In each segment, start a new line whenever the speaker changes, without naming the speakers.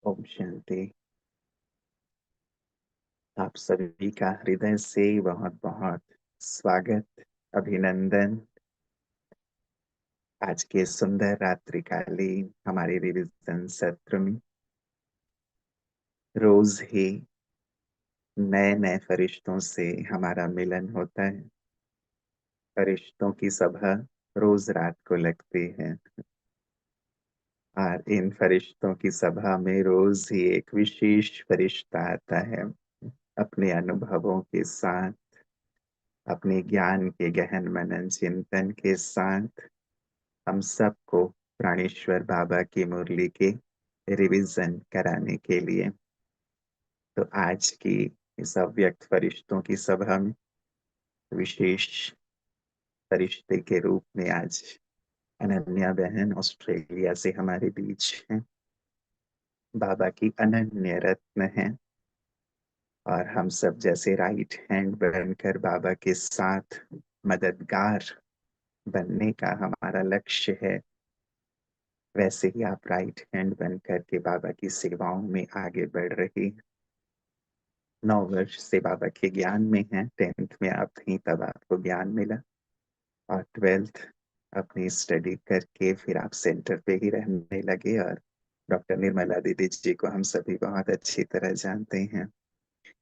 ओम शांति। आप सभी का हृदय से बहुत बहुत स्वागत, अभिनंदन। आज के सुंदर रात्रिकालीन हमारे रिविजन सत्र में रोज ही नए नए फरिश्तों से हमारा मिलन होता है। फरिश्तों की सभा रोज रात को लगती है और इन फरिश्तों की सभा में रोज ही एक विशेष फरिश्ता आता है अपने अनुभवों के साथ, अपने ज्ञान के गहन मनन चिंतन के साथ हम सबको प्राणेश्वर बाबा की मुरली के रिवीजन कराने के लिए। तो आज की इस अव्यक्त फरिश्तों की सभा में विशेष फरिश्ते के रूप में आज अनन्या बहन ऑस्ट्रेलिया से हमारे बीच हैं। बाबा की अनन्य रत्न है और हम सब जैसे राइट हैंड बनकर बाबा के साथ मददगार बनने का हमारा लक्ष्य है, वैसे ही आप राइट हैंड बन करके बाबा की सेवाओं में आगे बढ़ रही हैं। 9 वर्ष से बाबा के ज्ञान में हैं। 10th में आप थी तब आपको ज्ञान मिला और 12th अपनी स्टडी करके फिर आप सेंटर पे ही रहने लगे। और डॉक्टर निर्मला दीदी जी को हम सभी बहुत अच्छी तरह जानते हैं।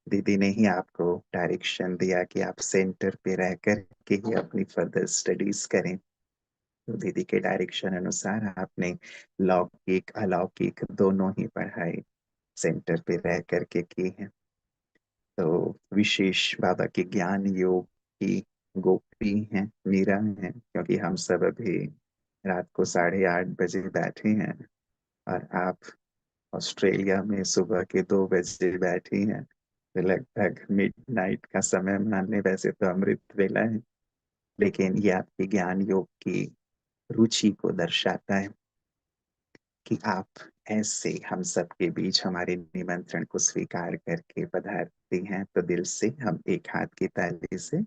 दीदी ने ही आपको डायरेक्शन दिया कि आप सेंटर पे रह कर के ही अपनी फर्दर स्टडीज करें। तो दीदी के डायरेक्शन अनुसार आपने लौकिक अलौकिक दोनों ही पढ़ाई सेंटर पे रह करके की है। तो विशेष बाबा के ज्ञान योग की गोपी हैं, मीरा हैं, क्योंकि हम सब अभी रात को 8:30 बजे बैठे हैं और आप ऑस्ट्रेलिया में सुबह के 2 बजे बैठी हैं। तो लगभग मिडनाइट का समय मान लें, वैसे तो अमृत वेला है, लेकिन ये आपके ज्ञान योग की रुचि को दर्शाता है कि आप ऐसे हम सबके बीच हमारे निमंत्रण को स्वीकार करके पधारती हैं। तो दिल से हम एक हाथ की ताली से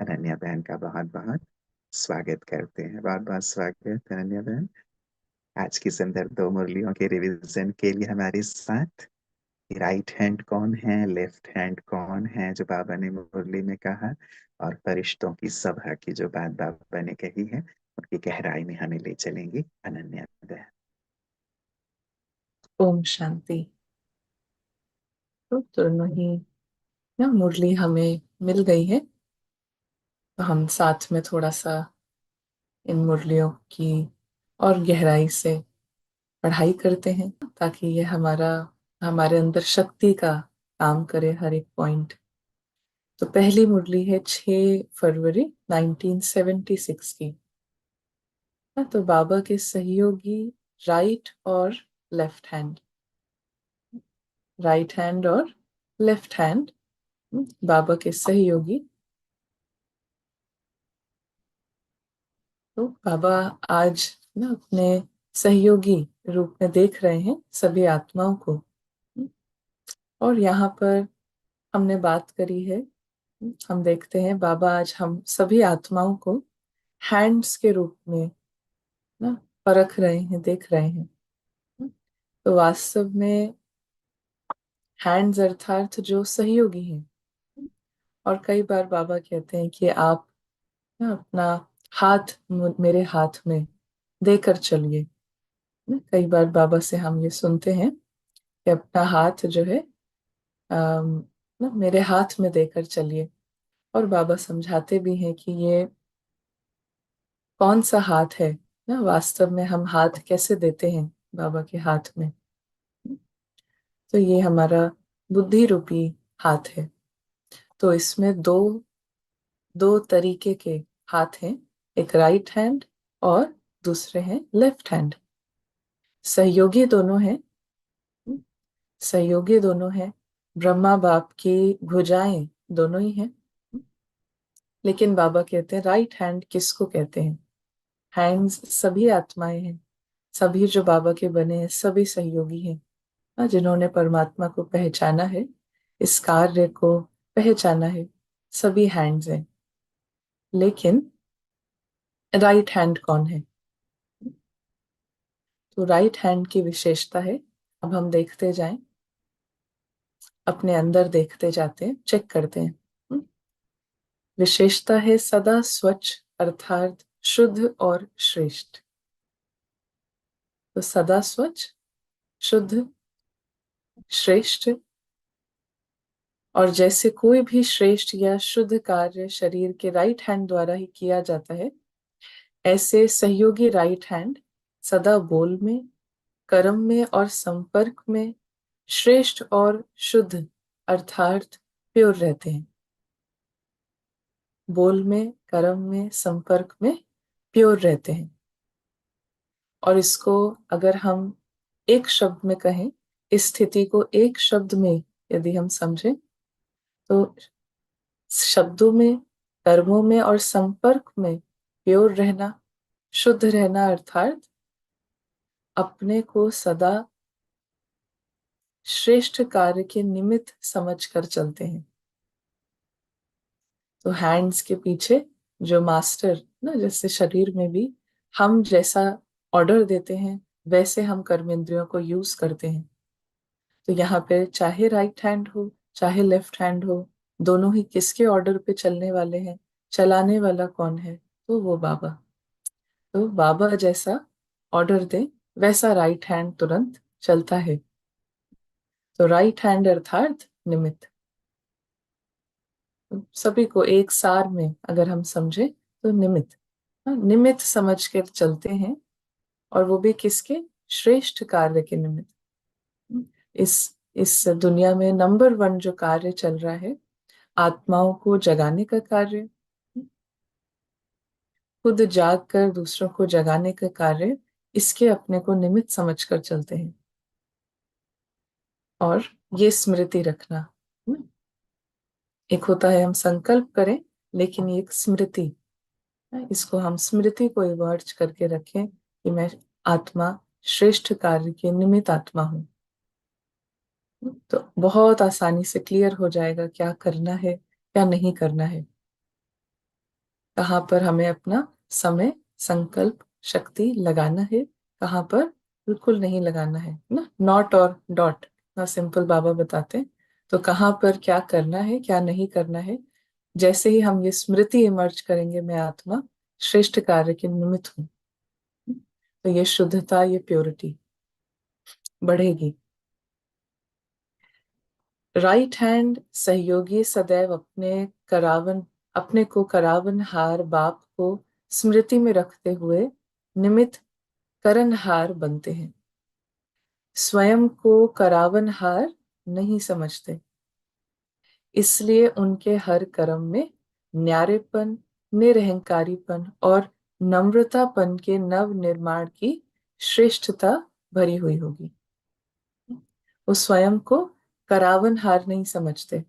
अनन्या बहन का बहुत बहुत स्वागत करते हैं। बहुत बहुत स्वागत अनन्या बहन। आज की सुंदर 2 मुरलियों के रिवीजन के लिए हमारे साथ राइट हैंड कौन है, लेफ्ट हैंड कौन है, जो बाबा ने मुरली में कहा, और फरिश्तों की सभा की जो बात बाबा ने कही है, उनकी गहराई में हमें ले चलेंगी अनन्या बहन।
ओम शांति। तो दोनों ही ना मुरली हमें मिल गई है, तो हम साथ में थोड़ा सा इन मुरलियों की और गहराई से पढ़ाई करते हैं, ताकि ये हमारे अंदर शक्ति का काम करे हर एक पॉइंट। तो पहली मुरली है 6 फरवरी 1976 की। तो बाबा के सहयोगी राइट और लेफ्ट हैंड, राइट हैंड और लेफ्ट हैंड बाबा के सहयोगी। तो बाबा आज ना अपने सहयोगी रूप में देख रहे हैं सभी आत्माओं को। और यहाँ पर हमने बात करी है, हम देखते हैं बाबा आज हम सभी आत्माओं को हैंड्स के रूप में ना परख रहे हैं, देख रहे हैं। तो वास्तव में हैंड्स अर्थात जो सहयोगी हैं। और कई बार बाबा कहते हैं कि आप ना अपना हाथ मेरे हाथ में देकर चलिए। कई बार बाबा से हम ये सुनते हैं कि अपना हाथ जो है अम, ना मेरे हाथ में देकर चलिए। और बाबा समझाते भी हैं कि ये कौन सा हाथ है, ना वास्तव में हम हाथ कैसे देते हैं बाबा के हाथ में। तो ये हमारा बुद्धि रूपी हाथ है। तो इसमें दो दो तरीके के हाथ हैं, एक राइट हैंड और दूसरे हैं लेफ्ट हैंड। सहयोगी दोनों हैं, सहयोगी दोनों हैं। ब्रह्मा बाप की भुजाएं दोनों ही हैं। लेकिन बाबा कहते हैं राइट हैंड किसको कहते हैं। हैंड्स सभी आत्माएं हैं, सभी जो बाबा के बने हैं सभी सहयोगी हैं, जिन्होंने परमात्मा को पहचाना है, इस कार्य को पहचाना है, सभी हैंड्स हैं। लेकिन राइट हैंड कौन है? तो राइट हैंड की विशेषता है अब हम देखते जाएं, अपने अंदर देखते जाते हैं, चेक करते हैं। विशेषता है सदा स्वच्छ, अर्थात शुद्ध और श्रेष्ठ। तो सदा स्वच्छ, शुद्ध, श्रेष्ठ। और जैसे कोई भी श्रेष्ठ या शुद्ध कार्य शरीर के राइट हैंड द्वारा ही किया जाता है, ऐसे सहयोगी राइट हैंड सदा बोल में, कर्म में और संपर्क में श्रेष्ठ और शुद्ध अर्थात प्योर रहते हैं। बोल में, कर्म में, संपर्क में प्योर रहते हैं। और इसको अगर हम एक शब्द में कहें, इस स्थिति को एक शब्द में यदि हम समझें, तो शब्दों में, कर्मों में और संपर्क में प्योर रहना, शुद्ध रहना अर्थात अपने को सदा श्रेष्ठ कार्य के निमित्त समझकर चलते हैं। तो हैंड्स के पीछे जो मास्टर ना, जैसे शरीर में भी हम जैसा ऑर्डर देते हैं वैसे हम कर्मेंद्रियों को यूज करते हैं। तो यहाँ पे चाहे राइट हैंड हो चाहे लेफ्ट हैंड हो, दोनों ही किसके ऑर्डर पे चलने वाले हैं, चलाने वाला कौन है? तो वो बाबा। तो बाबा जैसा ऑर्डर दे वैसा राइट हैंड तुरंत चलता है। तो राइट हैंड अर्थात निमित्त। सभी को एक सार में अगर हम समझे तो निमित्त, निमित्त समझ कर चलते हैं। और वो भी किसके? श्रेष्ठ कार्य के निमित्त। इस दुनिया में नंबर वन जो कार्य चल रहा है, आत्माओं को जगाने का कार्य, खुद जाग कर दूसरों को जगाने का कार्य, इसके अपने को निमित्त समझकर चलते हैं। और ये स्मृति रखना, एक होता है हम संकल्प करें, लेकिन ये एक स्मृति, इसको हम स्मृति को इमर्ज करके रखें कि मैं आत्मा श्रेष्ठ कार्य के निमित्त आत्मा हूं। तो बहुत आसानी से क्लियर हो जाएगा क्या करना है, क्या नहीं करना है, कहाँ पर हमें अपना समय, संकल्प, शक्ति लगाना है, कहाँ पर बिल्कुल नहीं लगाना है ना। नॉट और डॉट ना, सिंपल बाबा बताते हैं। तो कहाँ पर क्या करना है, क्या नहीं करना है, जैसे ही हम ये स्मृति इमर्ज करेंगे, मैं आत्मा श्रेष्ठ कार्य के निमित्त हूँ, तो ये शुद्धता, ये प्योरिटी बढ़ेगी। राइट हैंड सहयोगी सदैव अपने को करावन हार बाप को स्मृति में रखते हुए निमित्त करनहार बनते हैं। स्वयं को करावन हार नहीं समझते, इसलिए उनके हर कर्म में न्यारेपन, निरहंकारीपन और नम्रतापन के नव निर्माण की श्रेष्ठता भरी हुई होगी। वो स्वयं को करावन हार नहीं समझते,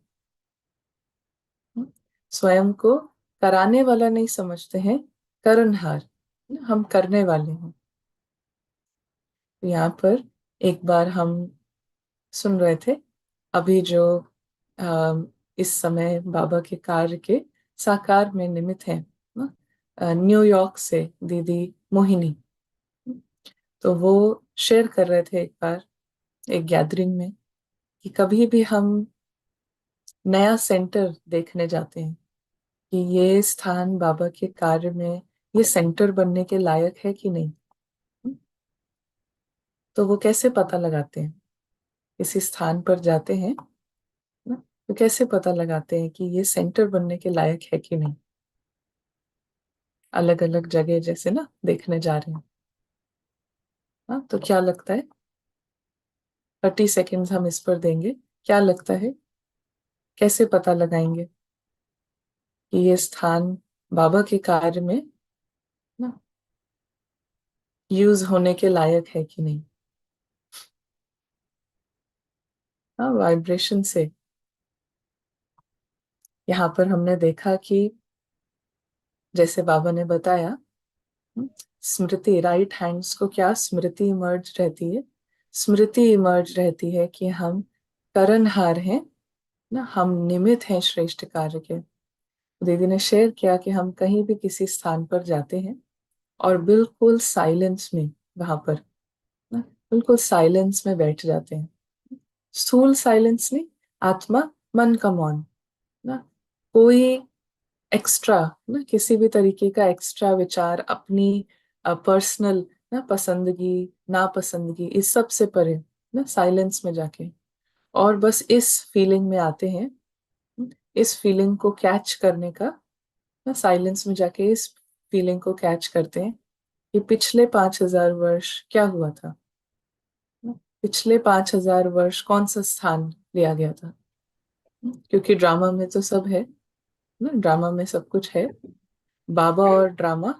स्वयं को कराने वाला नहीं समझते हैं, करनहार, हम करने वाले हैं। यहाँ पर एक बार हम सुन रहे थे, अभी जो अ, इस समय बाबा के कार्य के साकार में निमित्त है ना, न्यूयॉर्क से दीदी मोहिनी। तो वो शेयर कर रहे थे एक बार एक गैदरिंग में कि कभी भी हम नया सेंटर देखने जाते हैं कि ये स्थान बाबा के कार्य में ये सेंटर बनने के लायक है कि नहीं, तो वो कैसे पता लगाते हैं? किसी स्थान पर जाते हैं ना, तो कैसे पता लगाते हैं कि ये सेंटर बनने के लायक है कि नहीं? अलग अलग जगह जैसे ना देखने जा रहे हैं। हाँ, तो क्या लगता है? 30 सेकेंड्स हम इस पर देंगे। क्या लगता है, कैसे पता लगाएंगे कि ये स्थान बाबा के कार्य में ना यूज होने के लायक है कि नहीं? हाँ, वाइब्रेशन से। यहाँ पर हमने देखा कि जैसे बाबा ने बताया, स्मृति, राइट हैंड्स को क्या स्मृति इमर्ज रहती है? स्मृति इमर्ज रहती है कि हम करनहार हैं ना, हम निमित्त हैं श्रेष्ठ कार्य के। दीदी ने शेयर किया कि हम कहीं भी किसी स्थान पर जाते हैं और बिल्कुल साइलेंस में वहां पर ना बिल्कुल साइलेंस में बैठ जाते हैं। स्थूल साइलेंस नहीं, आत्मा मन का मौन ना। कोई एक्स्ट्रा ना, किसी भी तरीके का एक्स्ट्रा विचार, अपनी पर्सनल ना पसंदगी नापसंदगी, इस सब से परे ना साइलेंस में जाके, और बस इस फीलिंग में आते हैं, इस फीलिंग को कैच करने का ना, साइलेंस में जाके इस फीलिंग को कैच करते हैं कि पिछले 5,000 वर्ष क्या हुआ था ना? पिछले 5,000 वर्ष कौन सा स्थान लिया गया था? क्योंकि ड्रामा में तो सब है ना, ड्रामा में सब कुछ है। बाबा और ड्रामा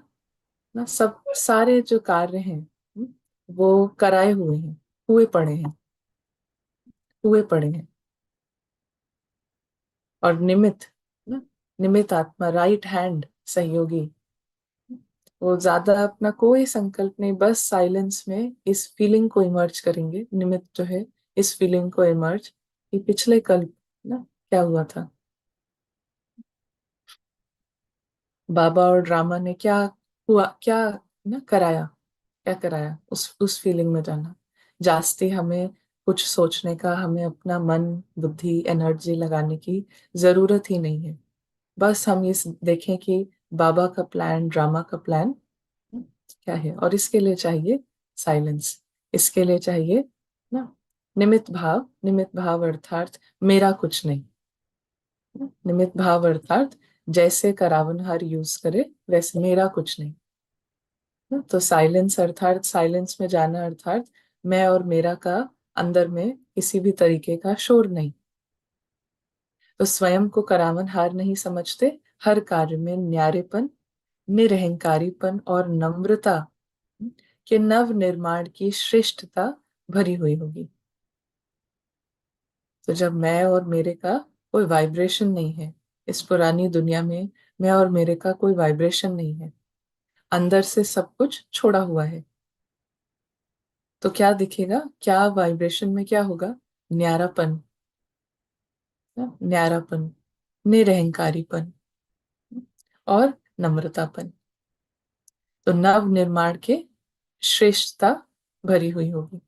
ना, सब सारे जो कार्य हैं वो कराए हुए हैं, हुए पड़े हैं, हुए पड़े हैं। और निमित्त ना, निमित्त आत्मा, राइट हैंड सहयोगी, वो ज्यादा अपना कोई संकल्प नहीं, बस साइलेंस में इस फीलिंग को इमर्ज करेंगे। निमित्त जो है, इस फीलिंग को इमर्ज कि पिछले कल्प ना क्या हुआ था, बाबा और ड्रामा ने क्या हुआ, क्या ना कराया, क्या कराया, उस फीलिंग में जाना। जास्ती हमें कुछ सोचने का, हमें अपना मन बुद्धि एनर्जी लगाने की जरूरत ही नहीं है। बस हम इस देखें कि बाबा का प्लान, ड्रामा का प्लान क्या है, और इसके लिए चाहिए साइलेंस। इसके लिए चाहिए ना निमित्त भाव। निमित्त भाव अर्थात मेरा कुछ नहीं। निमित्त भाव अर्थात जैसे करावनहार यूज करे वैसे, मेरा कुछ नहीं ना। तो साइलेंस अर्थात, साइलेंस में जाना अर्थात मैं और मेरा का अंदर में किसी भी तरीके का शोर नहीं। तो स्वयं को करावनहार नहीं समझते, हर कार्य में न्यारेपन, निरहंकारीपन और नम्रता के नव निर्माण की श्रेष्ठता भरी हुई होगी। तो जब मैं और मेरे का कोई वाइब्रेशन नहीं है, इस पुरानी दुनिया में मैं और मेरे का कोई वाइब्रेशन नहीं है, अंदर से सब कुछ छोड़ा हुआ है, तो क्या दिखेगा, क्या वाइब्रेशन में क्या होगा? न्यारापन, न्यारापन, निरहंकारीपन और नम्रतापन। तो नव निर्माण के श्रेष्ठता भरी हुई होगी।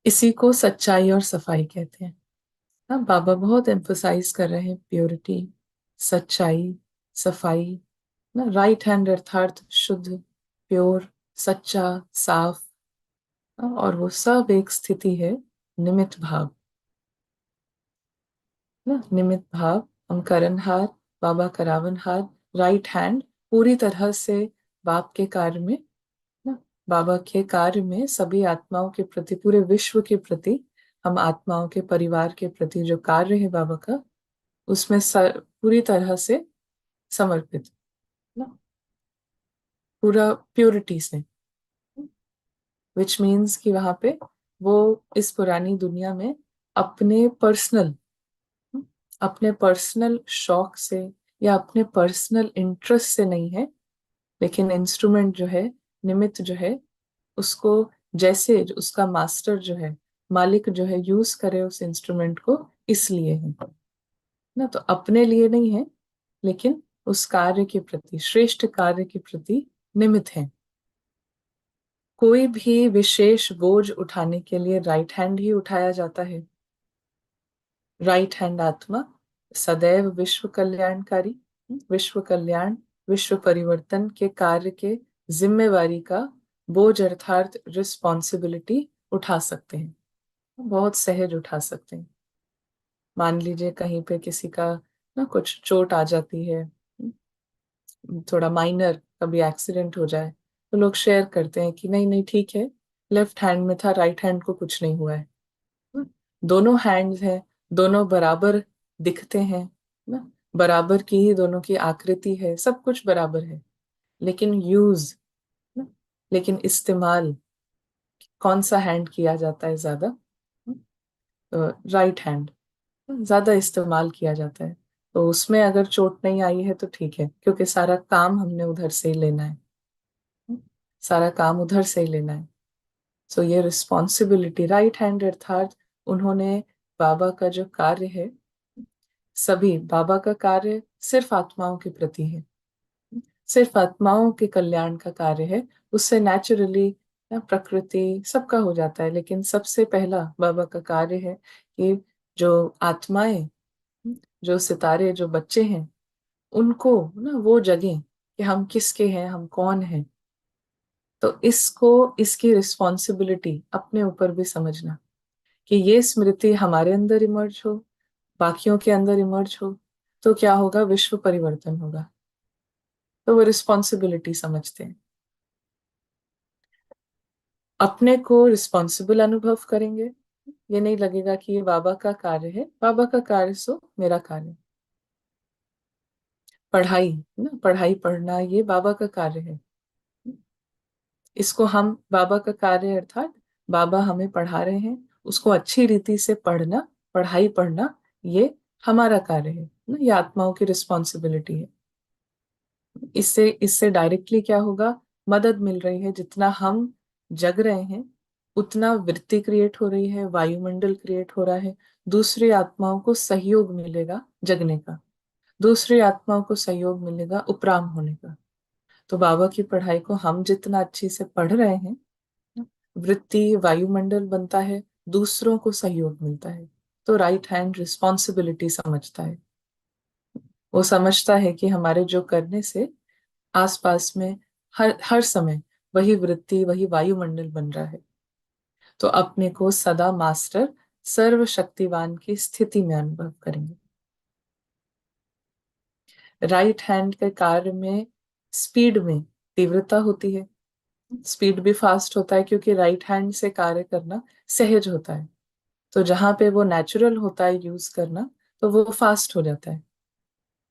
इसी को सच्चाई और सफाई कहते हैं। हाँ, बाबा बहुत एम्फसाइज कर रहे हैं प्योरिटी, सच्चाई, सफाई ना। राइट हैंड अर्थात शुद्ध, प्योर, सच्चा, साफ। और वो सब एक स्थिति है, निमित्त भाव ना। निमित्त भाव, हम करणहार, बाबा करावनहार, राइट हैंड पूरी तरह से बाप के कार्य में ना, बाबा के कार्य में सभी आत्माओं के प्रति, पूरे विश्व के प्रति, हम आत्माओं के परिवार के प्रति जो कार्य है बाबा का, उसमें पूरी तरह से समर्पित ना, पूरा प्योरिटी से। विच मीन्स कि वहां पे वो इस पुरानी दुनिया में अपने पर्सनल, अपने पर्सनल शौक से या अपने पर्सनल इंटरेस्ट से नहीं है, लेकिन इंस्ट्रूमेंट जो है, निमित्त जो है, उसको जैसे उसका मास्टर जो है, मालिक जो है, यूज करे उस इंस्ट्रूमेंट को, इसलिए है ना। तो अपने लिए नहीं है, लेकिन उस कार्य के प्रति, श्रेष्ठ कार्य के प्रति निमित्त है। कोई भी विशेष बोझ उठाने के लिए राइट हैंड ही उठाया जाता है। राइट हैंड आत्मा सदैव विश्व कल्याणकारी, विश्व कल्याण, विश्व परिवर्तन के कार्य के जिम्मेवारी का बोझ अर्थात रिस्पॉन्सिबिलिटी उठा सकते हैं, बहुत सहज उठा सकते हैं। मान लीजिए कहीं पे किसी का ना कुछ चोट आ जाती है, थोड़ा माइनर, कभी एक्सीडेंट हो जाए, तो लोग शेयर करते हैं कि नहीं नहीं ठीक है, लेफ्ट हैंड में था, राइट हैंड को कुछ नहीं हुआ है। दोनों हैंड्स हैं, दोनों बराबर दिखते हैं ना, बराबर की ही दोनों की आकृति है, सब कुछ बराबर है, लेकिन यूज ना, लेकिन इस्तेमाल कौन सा हैंड किया जाता है ज्यादा? राइट हैंड ज्यादा इस्तेमाल किया जाता है। तो उसमें अगर चोट नहीं आई है तो ठीक है, क्योंकि सारा काम हमने उधर से ही लेना है, सारा काम उधर से ही लेना है। सो ये रिस्पॉन्सिबिलिटी, राइट हैंड अर्थात उन्होंने बाबा का जो कार्य है, सभी बाबा का कार्य सिर्फ आत्माओं के प्रति है, सिर्फ आत्माओं के कल्याण का कार्य है। उससे नेचुरली या प्रकृति, सबका हो जाता है, लेकिन सबसे पहला बाबा का कार्य है कि जो आत्माएं, जो सितारे, जो बच्चे हैं, उनको ना वो जगें कि हम किसके हैं, हम कौन हैं। तो इसको, इसकी रिस्पॉन्सिबिलिटी अपने ऊपर भी समझना कि ये स्मृति हमारे अंदर इमर्ज हो, बाकियों के अंदर इमर्ज हो, तो क्या होगा, विश्व परिवर्तन होगा। तो वो रिस्पॉन्सिबिलिटी समझते हैं, अपने को रिस्पॉन्सिबल अनुभव करेंगे। ये नहीं लगेगा कि ये बाबा का कार्य है, बाबा का कार्य सो मेरा कार्य। पढ़ाई, ना पढ़ाई पढ़ना ये बाबा का कार्य है। इसको हम बाबा का कार्य अर्थात बाबा हमें पढ़ा रहे हैं, उसको अच्छी रीति से पढ़ना, पढ़ाई पढ़ना, ये हमारा कार्य है ना, ये आत्माओं की रिस्पॉन्सिबिलिटी है। इससे इससे डायरेक्टली क्या होगा, मदद मिल रही है। जितना हम जग रहे हैं उतना वृत्ति क्रिएट हो रही है, वायुमंडल क्रिएट हो रहा है, दूसरी आत्माओं को सहयोग मिलेगा जगने का, दूसरी आत्माओं को सहयोग मिलेगा उपराम होने का। तो बाबा की पढ़ाई को हम जितना अच्छे से पढ़ रहे हैं, वृत्ति वायुमंडल बनता है, दूसरों को सहयोग मिलता है। तो राइट हैंड रिस्पॉन्सिबिलिटी समझता है, वो समझता है कि हमारे जो करने से आसपास में हर हर समय वही वृत्ति, वही वायुमंडल बन रहा है। तो अपने को सदा मास्टर, सर्वशक्तिवान की स्थिति में अनुभव करेंगे। राइट हैंड के कार्य में स्पीड में तीव्रता होती है, स्पीड भी फास्ट होता है, क्योंकि राइट हैंड से कार्य करना सहज होता है। तो जहां पे वो नेचुरल होता है यूज करना, तो वो फास्ट हो जाता है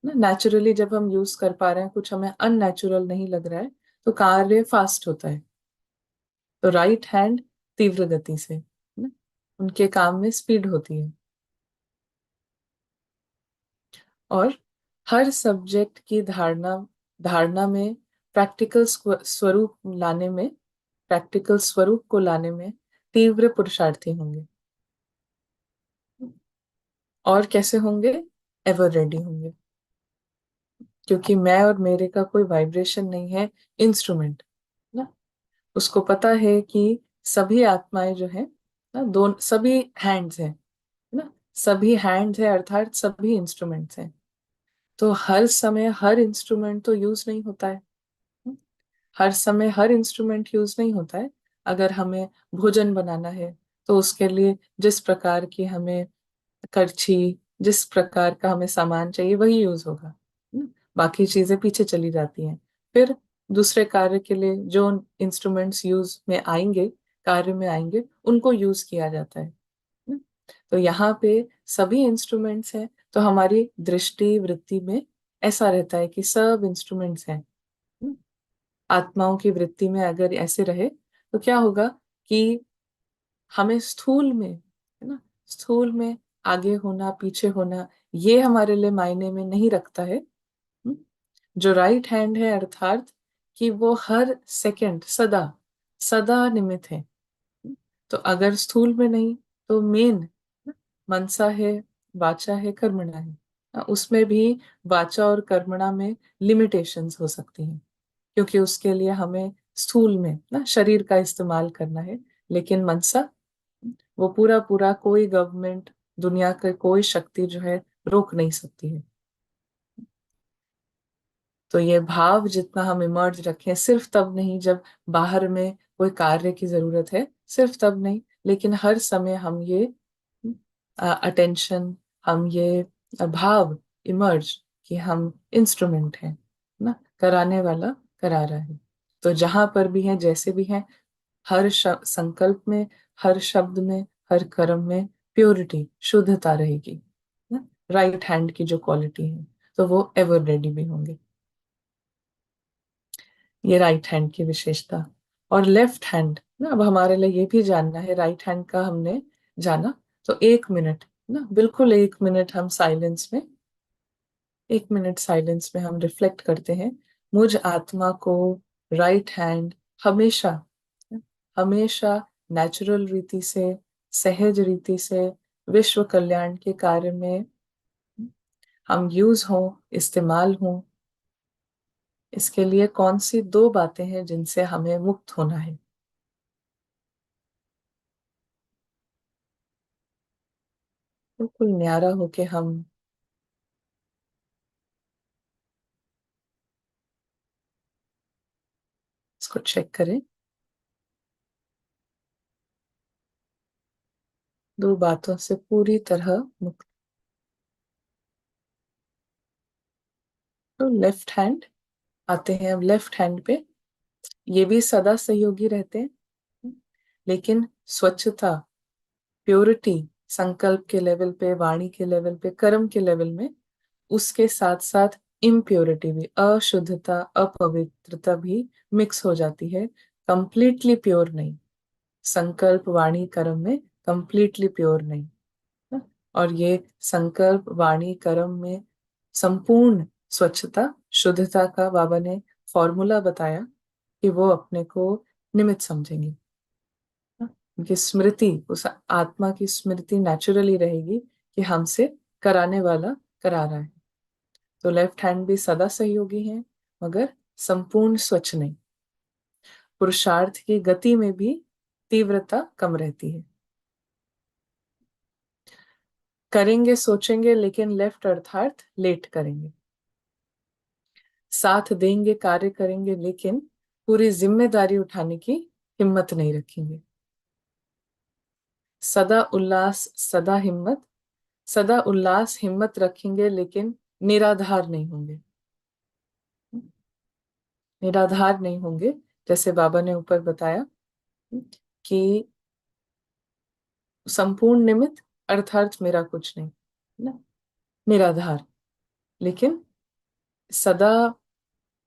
ना। नेचुरली जब हम यूज कर पा रहे हैं, कुछ हमें अननेचुरल नहीं लग रहा है, तो कार्य फास्ट होता है। तो राइट हैंड तीव्र गति से ना, उनके काम में स्पीड होती है। और हर सब्जेक्ट की धारणा, धारणा में प्रैक्टिकल स्वरूप लाने में, प्रैक्टिकल स्वरूप को लाने में तीव्र पुरुषार्थी होंगे। और कैसे होंगे, एवर रेडी होंगे, क्योंकि मैं और मेरे का कोई वाइब्रेशन नहीं है, इंस्ट्रूमेंट ना। उसको पता है कि सभी आत्माएं जो है ना, दोनों सभी हैंड्स हैं ना, सभी हैंड्स है अर्थात सभी इंस्ट्रूमेंट्स हैं। तो हर समय हर इंस्ट्रूमेंट तो यूज नहीं होता है, हर समय हर इंस्ट्रूमेंट यूज नहीं होता है। अगर हमें भोजन बनाना है, तो उसके लिए जिस प्रकार की हमें करछी, जिस प्रकार का हमें सामान चाहिए वही यूज होगा, बाकी चीजें पीछे चली जाती हैं। फिर दूसरे कार्य के लिए जो इंस्ट्रूमेंट्स यूज में आएंगे, कार्य में आएंगे, उनको यूज किया जाता है न? तो यहाँ पे सभी इंस्ट्रूमेंट्स हैं, तो हमारी दृष्टि वृत्ति में ऐसा रहता है कि सब इंस्ट्रूमेंट्स हैं न? आत्माओं की वृत्ति में अगर ऐसे रहे, तो क्या होगा कि हमें स्थूल में, है ना, स्थूल में आगे होना पीछे होना ये हमारे लिए मायने में नहीं रखता है। हम्म? जो राइट हैंड है अर्थात कि वो हर सेकंड सदा सदा निमित्त है। तो अगर स्थूल में नहीं, तो मेन मनसा है, वाचा है, कर्मणा है। उसमें भी वाचा और कर्मणा में लिमिटेशंस हो सकती हैं, क्योंकि उसके लिए हमें स्थूल में ना शरीर का इस्तेमाल करना है। लेकिन मनसा, वो पूरा पूरा कोई गवर्नमेंट, दुनिया का कोई शक्ति जो है रोक नहीं सकती है। तो ये भाव जितना हम इमर्ज रखें, सिर्फ तब नहीं जब बाहर में कोई कार्य की जरूरत है, सिर्फ तब नहीं, लेकिन हर समय हम ये अटेंशन, हम ये भाव इमर्ज कि हम इंस्ट्रूमेंट हैं ना, कराने वाला करा रहा है। तो जहां पर भी है, जैसे भी है, हर संकल्प में, हर शब्द में, हर कर्म में प्योरिटी, शुद्धता रहेगी ना, राइट हैंड की जो क्वालिटी है, तो वो एवर रेडी भी होंगे। ये राइट हैंड की विशेषता। और लेफ्ट हैंड ना, अब हमारे लिए ये भी जानना है, राइट हैंड का हमने जाना, तो 1 मिनट ना, बिल्कुल 1 मिनट हम साइलेंस में, 1 मिनट साइलेंस में हम रिफ्लेक्ट करते हैं। मुझ आत्मा को राइट हैंड हमेशा, हमेशा नेचुरल रीति से, सहज रीति से विश्व कल्याण के कार्य में हम यूज हों, इस्तेमाल हों। इसके लिए कौन सी 2 बातें हैं जिनसे हमें मुक्त होना है। बिल्कुल न्यारा होके हम इसको चेक करें। दो बातों से पूरी तरह मुक्त। तो लेफ्ट हैंड आते हैं अब लेफ्ट हैंड पे। ये भी सदा सहयोगी रहते हैं, लेकिन स्वच्छता, प्योरिटी, संकल्प के लेवल पे, वाणी के लेवल पे, कर्म के लेवल में, उसके साथ साथ इम्प्योरिटी भी, अशुद्धता, अपवित्रता भी मिक्स हो जाती है। कंप्लीटली प्योर नहीं, संकल्प वाणी कर्म में कंप्लीटली प्योर नहीं ना। और ये संकल्प वाणी कर्म में संपूर्ण स्वच्छता, शुद्धता का बाबा ने फॉर्मूला बताया कि वो अपने को निमित्त समझेंगे ना। उनकी स्मृति, उस आत्मा की स्मृति नेचुरली रहेगी कि हमसे कराने वाला करा रहा है। तो लेफ्ट हैंड भी सदा सहयोगी है, मगर संपूर्ण स्वच्छ नहीं। पुरुषार्थ की गति में भी तीव्रता कम रहती है। करेंगे सोचेंगे, लेकिन लेफ्ट अर्थात लेट करेंगे। साथ देंगे, कार्य करेंगे, लेकिन पूरी जिम्मेदारी उठाने की हिम्मत नहीं रखेंगे। सदा उल्लास, सदा हिम्मत, सदा उल्लास हिम्मत रखेंगे, लेकिन निराधार नहीं होंगे। निराधार नहीं होंगे, जैसे बाबा ने ऊपर बताया कि संपूर्ण निमित्त अर्थात मेरा कुछ नहीं ना, निराधार, लेकिन सदा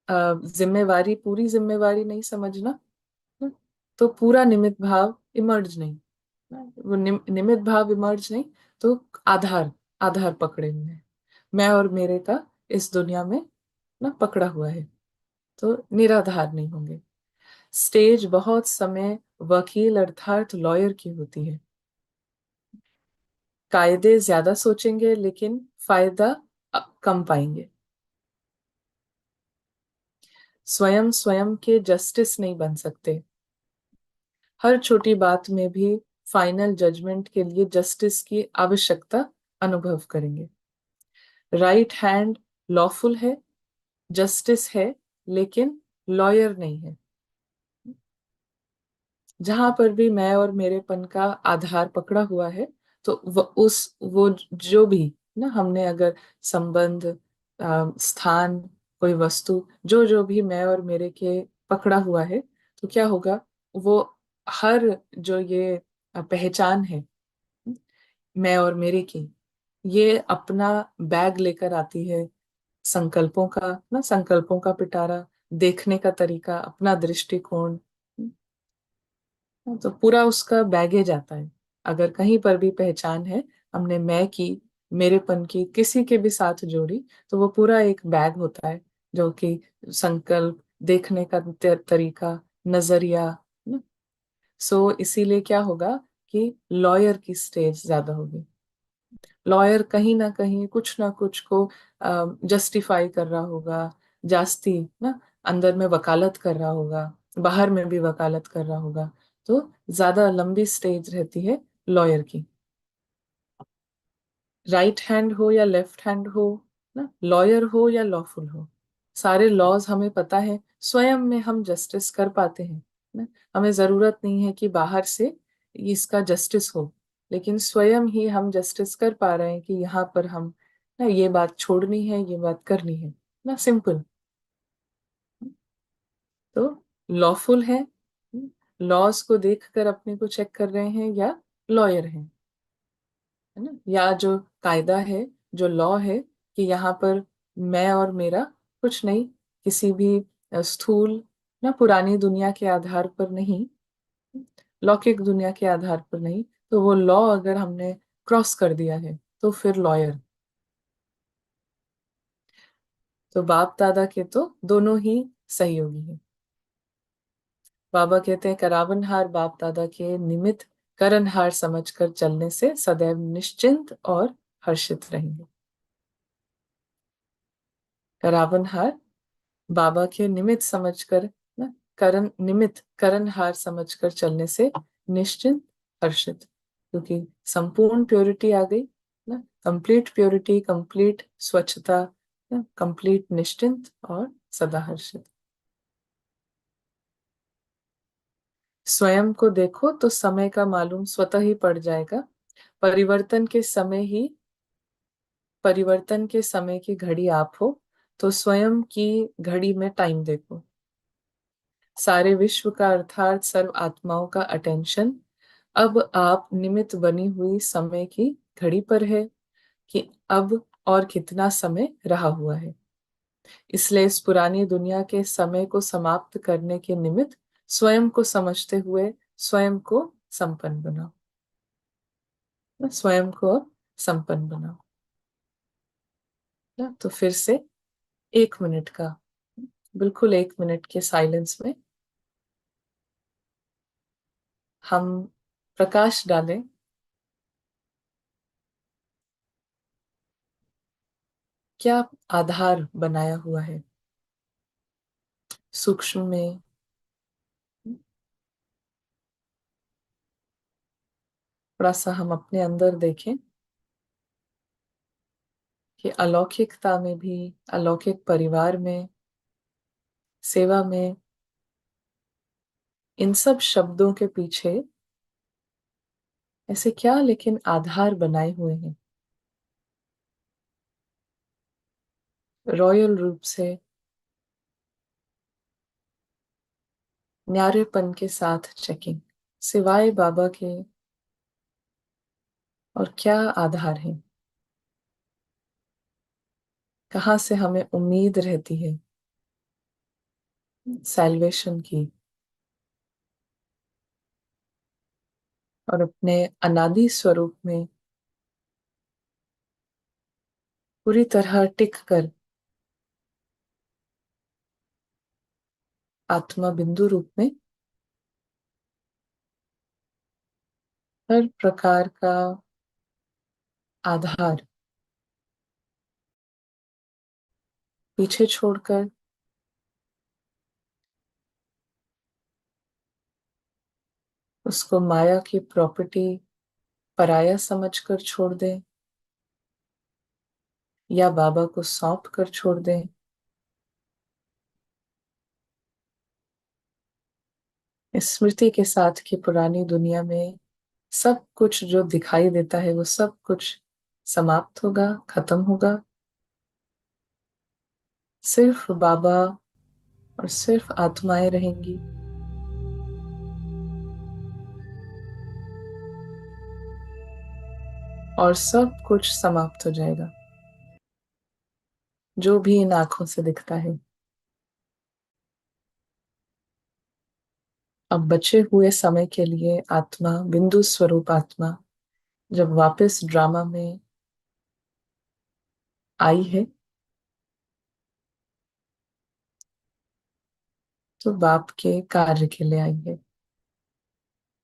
जिम्मेवारी, पूरी जिम्मेवारी नहीं समझना ना, तो पूरा निमित्त भाव इमर्ज नहीं ना, वो निमित्त भाव इमर्ज नहीं, तो आधार, आधार पकड़े हुए हैं। मैं और मेरे का इस दुनिया में ना पकड़ा हुआ है, तो निराधार नहीं होंगे। स्टेज बहुत समय वकील अर्थात लॉयर की होती है। कायदे ज्यादा सोचेंगे, लेकिन फायदा कम पाएंगे। स्वयं स्वयं के जस्टिस नहीं बन सकते। हर छोटी बात में भी फाइनल जजमेंट के लिए जस्टिस की आवश्यकता अनुभव करेंगे। राइट हैंड लॉफुल है, जस्टिस है, लेकिन लॉयर नहीं है। जहां पर भी मैं और मेरेपन का आधार पकड़ा हुआ है, तो वो जो भी ना, हमने अगर संबंध, स्थान, कोई वस्तु, जो जो भी मैं और मेरे के पकड़ा हुआ है, तो क्या होगा, वो हर जो ये पहचान है मैं और मेरे की, ये अपना बैग लेकर आती है। संकल्पों का ना, संकल्पों का पिटारा, देखने का तरीका, अपना दृष्टिकोण, तो पूरा उसका बैगेज आता है। अगर कहीं पर भी पहचान है, हमने मैं की, मेरेपन की किसी के भी साथ जोड़ी, तो वो पूरा एक बैग होता है, जो कि संकल्प, देखने का तरीका, नजरिया ना। सो इसीलिए क्या होगा कि लॉयर की स्टेज ज्यादा होगी। लॉयर कहीं ना कुछ को जस्टिफाई कर रहा होगा, जास्ती ना, अंदर में वकालत कर रहा होगा, बाहर में भी वकालत कर रहा होगा। तो ज्यादा लंबी स्टेज रहती है लॉयर की। राइट हैंड हो या लेफ्ट हैंड हो ना, लॉयर हो या लॉफुल हो, सारे लॉज हमें पता है, स्वयं में हम जस्टिस कर पाते हैं ना। हमें जरूरत नहीं है कि बाहर से इसका जस्टिस हो, लेकिन स्वयं ही हम जस्टिस कर पा रहे हैं कि यहाँ पर हम ना, ये बात छोड़नी है, ये बात करनी है ना, सिंपल। तो लॉफुल है, लॉज को देखकर अपने को चेक कर रहे हैं, या लॉयर हैं, है ना, या जो कायदा है, जो लॉ है, कि यहाँ पर मैं और मेरा कुछ नहीं, किसी भी स्थूल ना पुरानी दुनिया के आधार पर नहीं, लौकिक दुनिया के आधार पर नहीं, तो वो लॉ अगर हमने क्रॉस कर दिया है, तो फिर लॉयर। तो बाप दादा के तो दोनों ही सहयोगी हैं। बाबा कहते हैं, करावनहार बाप दादा के निमित्त करनहार समझकर चलने से सदैव निश्चिंत और हर्षित रहेंगे। करावनहार बाबा के निमित्त समझकर ना, करण निमित्त करणहार समझकर चलने से निश्चिंत, हर्षित, क्योंकि संपूर्ण प्योरिटी आ गई। ना, कंप्लीट प्योरिटी, कंप्लीट स्वच्छता, कंप्लीट निश्चिंत और सदा हर्षित। स्वयं को देखो तो समय का मालूम स्वतः ही पड़ जाएगा। परिवर्तन के समय ही, परिवर्तन के समय की घड़ी आप हो, तो स्वयं की घड़ी में टाइम देखो। सारे विश्व का अर्थात सर्व आत्माओं का अटेंशन अब आप निमित्त बनी हुई समय की घड़ी पर है कि अब और कितना समय रहा हुआ है। इसलिए इस पुरानी दुनिया के समय को समाप्त करने के निमित्त स्वयं को समझते हुए स्वयं को संपन्न बनाओ। स्वयं को अब संपन्न बनाओ ना। तो फिर से 1 मिनट का, बिल्कुल 1 मिनट के साइलेंस में हम प्रकाश डालें क्या आधार बनाया हुआ है सूक्ष्म में। थोड़ा सा हम अपने अंदर देखें कि अलौकिकता में भी, अलौकिक परिवार में, सेवा में, इन सब शब्दों के पीछे ऐसे क्या लेकिन आधार बनाए हुए हैं। रॉयल रूप से न्यारेपन के साथ चेकिंग, सिवाय बाबा के और क्या आधार है, कहाँ से हमें उम्मीद रहती है सैल्वेशन की। और अपने अनादि स्वरूप में पूरी तरह टिक कर आत्मा बिंदु रूप में हर प्रकार का आधार पीछे छोड़कर उसको माया की प्रॉपर्टी पराया समझकर छोड़ दें या बाबा को सौंप कर छोड़ दें। इस स्मृति के साथ कि पुरानी दुनिया में सब कुछ जो दिखाई देता है वो सब कुछ समाप्त होगा, खत्म होगा। सिर्फ बाबा और सिर्फ आत्माएं रहेंगी। और सब कुछ समाप्त हो जाएगा जो भी इन आंखों से दिखता है। अब बचे हुए समय के लिए आत्मा, बिंदु स्वरूप आत्मा जब वापस ड्रामा में आई है तो बाप के कार्य के लिए आई है।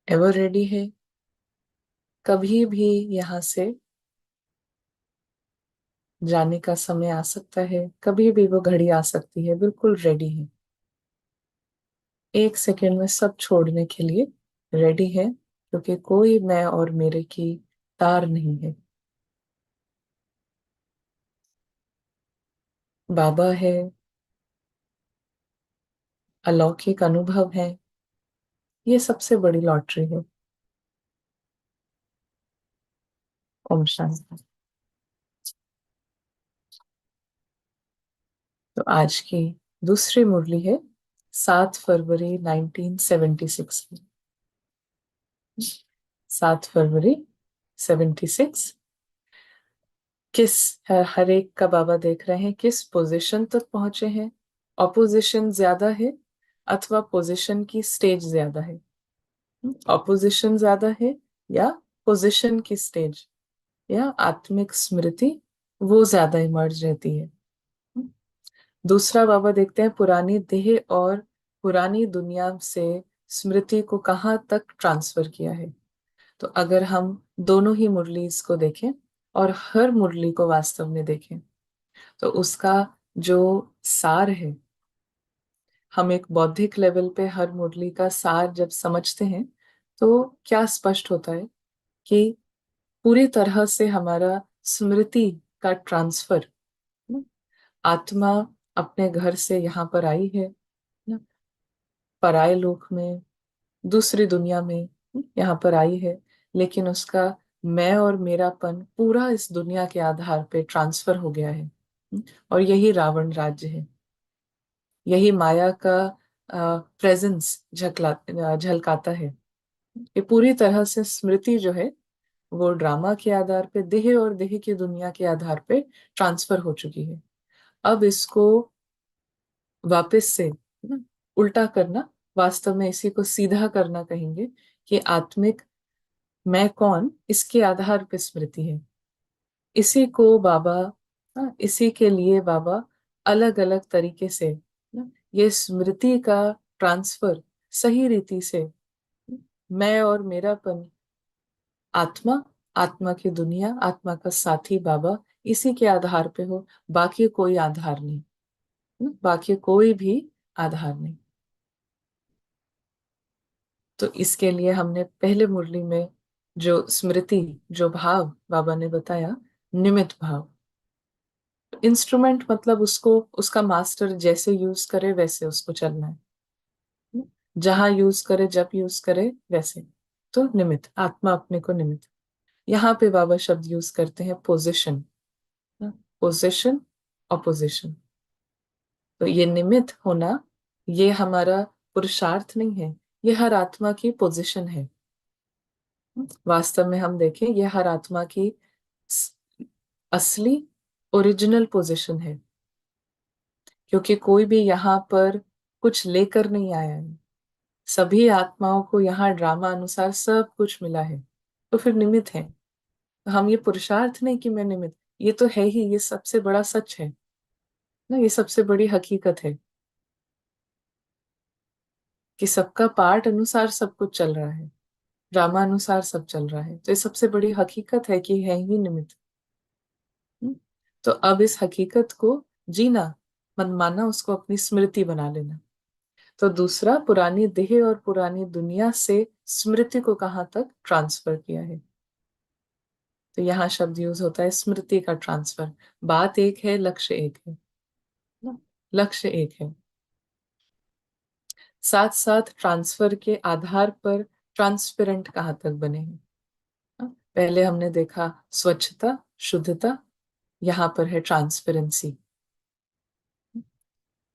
एवर रेडी है, कभी भी यहाँ से जाने का समय आ सकता है, कभी भी वो घड़ी आ सकती है, बिल्कुल रेडी है। 1 सेकेंड में सब छोड़ने के लिए रेडी है, क्योंकि कोई मैं और मेरे की तार नहीं है। बाबा है, अलौकिक अनुभव है, ये सबसे बड़ी लॉटरी है। ओम शांति। तो आज की दूसरी मुरली है 7 फरवरी 1976 में। 7 फरवरी 76। किस, हर एक का बाबा देख रहे हैं किस पोजीशन तक पहुंचे हैं। ऑपोजिशन ज्यादा है अथवा पोजीशन की स्टेज ज्यादा है। ऑपोजिशन ज्यादा है या पोजीशन की स्टेज या आत्मिक स्मृति वो ज्यादा इमर्ज रहती है। दूसरा बाबा देखते हैं पुरानी देह और पुरानी दुनिया से स्मृति को कहाँ तक ट्रांसफर किया है। तो अगर हम दोनों ही मुरलीज को देखें और हर मुरली को वास्तव में देखें तो उसका जो सार है, हम एक बौद्धिक लेवल पे हर मुरली का सार जब समझते हैं तो क्या स्पष्ट होता है कि पूरी तरह से हमारा स्मृति का ट्रांसफर। ना, आत्मा अपने घर से यहाँ पर आई है, ना, पराये लोक में, दूसरी दुनिया में यहाँ पर आई है, लेकिन उसका मैं और मेरापन पूरा इस दुनिया के आधार पे ट्रांसफर हो गया है। और यही रावण राज्य है, यही माया का प्रेजेंस झलकाता है। ये पूरी तरह से स्मृति जो है वो ड्रामा के आधार पे, देह और देह की दुनिया के आधार पे ट्रांसफर हो चुकी है। अब इसको वापस से ना उल्टा करना, वास्तव में इसी को सीधा करना कहेंगे कि आत्मिक मैं कौन, इसके आधार पे स्मृति है। इसी को बाबा, इसी के लिए बाबा अलग अलग तरीके से ये स्मृति का ट्रांसफर सही रीति से, मैं और मेरापन, आत्मा, आत्मा की दुनिया, आत्मा का साथी बाबा, इसी के आधार पे हो, बाकी कोई आधार नहीं, बाकी कोई भी आधार नहीं। तो इसके लिए हमने पहले मुरली में जो स्मृति, जो भाव बाबा ने बताया, निमित्त भाव। इंस्ट्रूमेंट मतलब उसको, उसका मास्टर जैसे यूज करे वैसे उसको चलना है, जहां यूज करे, जब यूज करे वैसे। तो निमित्त, आत्मा अपने को निमित्त। यहाँ पे बाबा शब्द यूज करते हैं पोजिशन, पोजिशन, ऑपोजिशन। तो ये निमित्त होना, ये हमारा पुरुषार्थ नहीं है, ये हर आत्मा की पोजीशन है। वास्तव में हम देखें, ये हर आत्मा की स- असली ओरिजिनल पोजीशन है, क्योंकि कोई भी यहाँ पर कुछ लेकर नहीं आया है। सभी आत्माओं को यहाँ ड्रामा अनुसार सब कुछ मिला है, तो फिर निमित्त है। तो हम ये पुरुषार्थ नहीं कि मैं निमित्त, ये तो है ही, ये सबसे बड़ा सच है ना, ये सबसे बड़ी हकीकत है कि सबका पार्ट अनुसार सब कुछ चल रहा है, ड्रामा अनुसार सब चल रहा है। तो ये सबसे बड़ी हकीकत है कि है ही निमित्त। हम्म? तो अब इस हकीकत को जीना, मनमाना उसको अपनी स्मृति बना लेना। तो दूसरा, पुरानी देह और पुरानी दुनिया से स्मृति को कहाँ तक ट्रांसफर किया है। तो यहाँ शब्द यूज होता है स्मृति का ट्रांसफर। बात एक है, लक्ष्य एक है ना? लक्ष्य एक है, साथ साथ ट्रांसफर के आधार पर ट्रांसपेरेंट कहाँ तक बने हैं। पहले हमने देखा स्वच्छता, शुद्धता, यहाँ पर है ट्रांसपेरेंसी।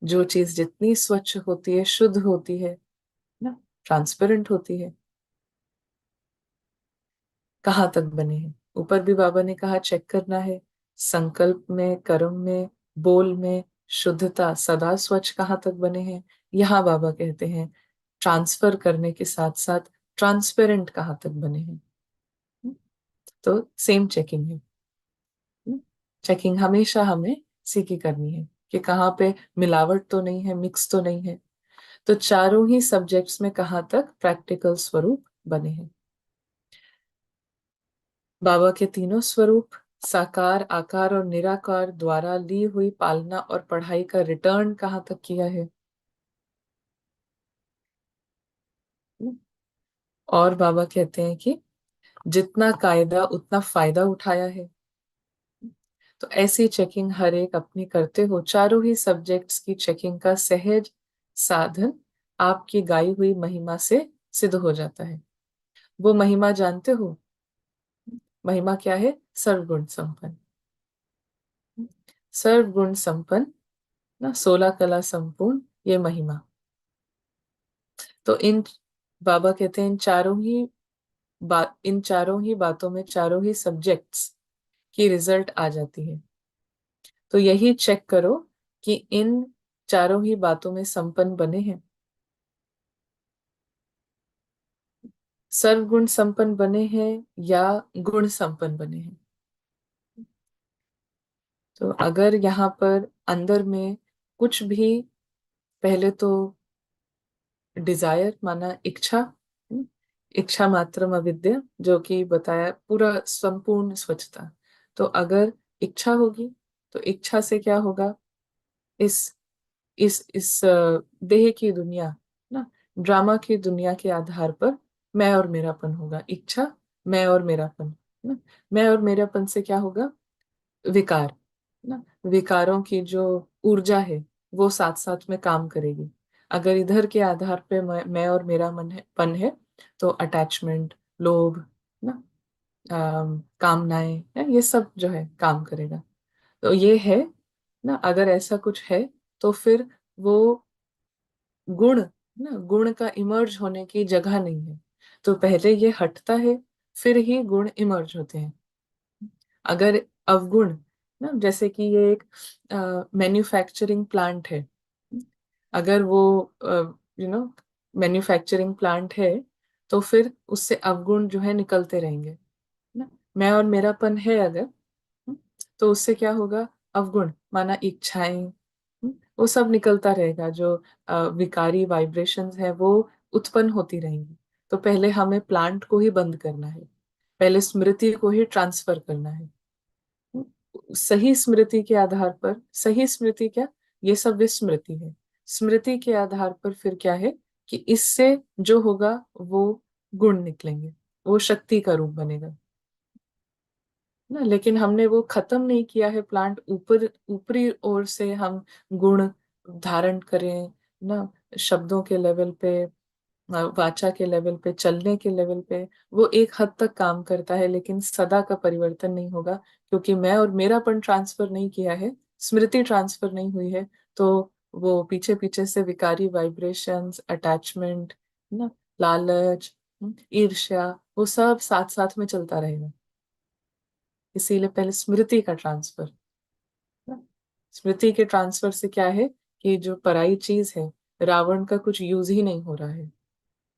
जो चीज जितनी स्वच्छ होती है, शुद्ध होती है ना, ट्रांसपेरेंट होती है। कहाँ तक बने हैं, ऊपर भी बाबा ने कहा चेक करना है, संकल्प में, कर्म में, बोल में, शुद्धता सदा स्वच्छ कहाँ तक बने हैं। यहाँ बाबा कहते हैं ट्रांसफर करने के साथ साथ ट्रांसपेरेंट कहाँ तक बने हैं। तो सेम चेकिंग है। चेकिंग हमेशा हमें सीखी करनी है कि कहाँ पे मिलावट तो नहीं है, मिक्स तो नहीं है। तो चारों ही सब्जेक्ट्स में कहाँ तक प्रैक्टिकल स्वरूप बने हैं। बाबा के तीनों स्वरूप, साकार, आकार और निराकार द्वारा ली हुई पालना और पढ़ाई का रिटर्न कहाँ तक किया है। और बाबा कहते हैं कि जितना कायदा उतना फायदा उठाया है। तो ऐसी चेकिंग हर एक अपनी करते हो, चारों ही सब्जेक्ट्स की चेकिंग का सहज साधन आपकी गाई हुई महिमा से सिद्ध हो जाता है। वो महिमा जानते हो, महिमा क्या है? सर्वगुण संपन्न, सर्वगुण संपन्न ना, 16 कला संपूर्ण, ये महिमा। तो इन, बाबा कहते हैं इन चारों ही इन चारों ही बातों में, चारों ही सब्जेक्ट्स की रिजल्ट आ जाती है। तो यही चेक करो कि इन चारों ही बातों में संपन्न बने हैं, सर्वगुण संपन्न बने हैं या गुण संपन्न बने हैं। तो अगर यहाँ पर अंदर में कुछ भी, पहले तो डिजायर माना इच्छा, इच्छा मात्रम अविद्या, जो कि बताया पूरा संपूर्ण स्वच्छता। तो अगर इच्छा होगी तो इच्छा से क्या होगा, इस देह की दुनिया ना, ड्रामा की दुनिया के आधार पर मैं और मेरापन होगा। इच्छा, मैं और मेरापन ना, मैं और मेरापन से क्या होगा, विकार ना, विकारों की जो ऊर्जा है वो साथ साथ में काम करेगी। अगर इधर के आधार पे मैं और मेरा मन है पन है, तो अटैचमेंट, लोभ ना, कामनाएं ना, ये सब जो है काम करेगा। तो ये है ना, अगर ऐसा कुछ है तो फिर वो गुण ना, गुण का इमर्ज होने की जगह नहीं है। तो पहले ये हटता है, फिर ही गुण इमर्ज होते हैं। अगर अवगुण ना, जैसे कि ये एक मैन्युफैक्चरिंग प्लांट है, अगर वो मैन्युफैक्चरिंग प्लांट है, तो फिर उससे अवगुण जो है निकलते रहेंगे ना। मैं और मेरापन है अगर, तो उससे क्या होगा, अवगुण माना इच्छाएं, वो सब निकलता रहेगा। जो विकारी वाइब्रेशंस है वो उत्पन्न होती रहेंगी। तो पहले हमें प्लांट को ही बंद करना है, पहले स्मृति को ही ट्रांसफर करना है। सही स्मृति के आधार पर, सही स्मृति क्या, ये सब विस्मृति है। स्मृति के आधार पर फिर क्या है कि इससे जो होगा वो गुण निकलेंगे, वो शक्ति का रूप बनेगा ना। लेकिन हमने वो खत्म नहीं किया है प्लांट, ऊपर ऊपरी ओर से हम गुण धारण करें ना, शब्दों के लेवल पे, वाचा के लेवल पे, चलने के लेवल पे, वो एक हद तक काम करता है, लेकिन सदा का परिवर्तन नहीं होगा। क्योंकि मैं और मेरापन ट्रांसफर नहीं किया है, स्मृति ट्रांसफर नहीं हुई है, तो वो पीछे पीछे से विकारी वाइब्रेशंस, अटैचमेंट ना, लालच, ईर्ष्या, वो सब साथ साथ में चलता रहेगा। इसीलिए पहले स्मृति का ट्रांसफर ना। स्मृति के ट्रांसफर से क्या है कि जो पराई चीज है, रावण का कुछ यूज ही नहीं हो रहा है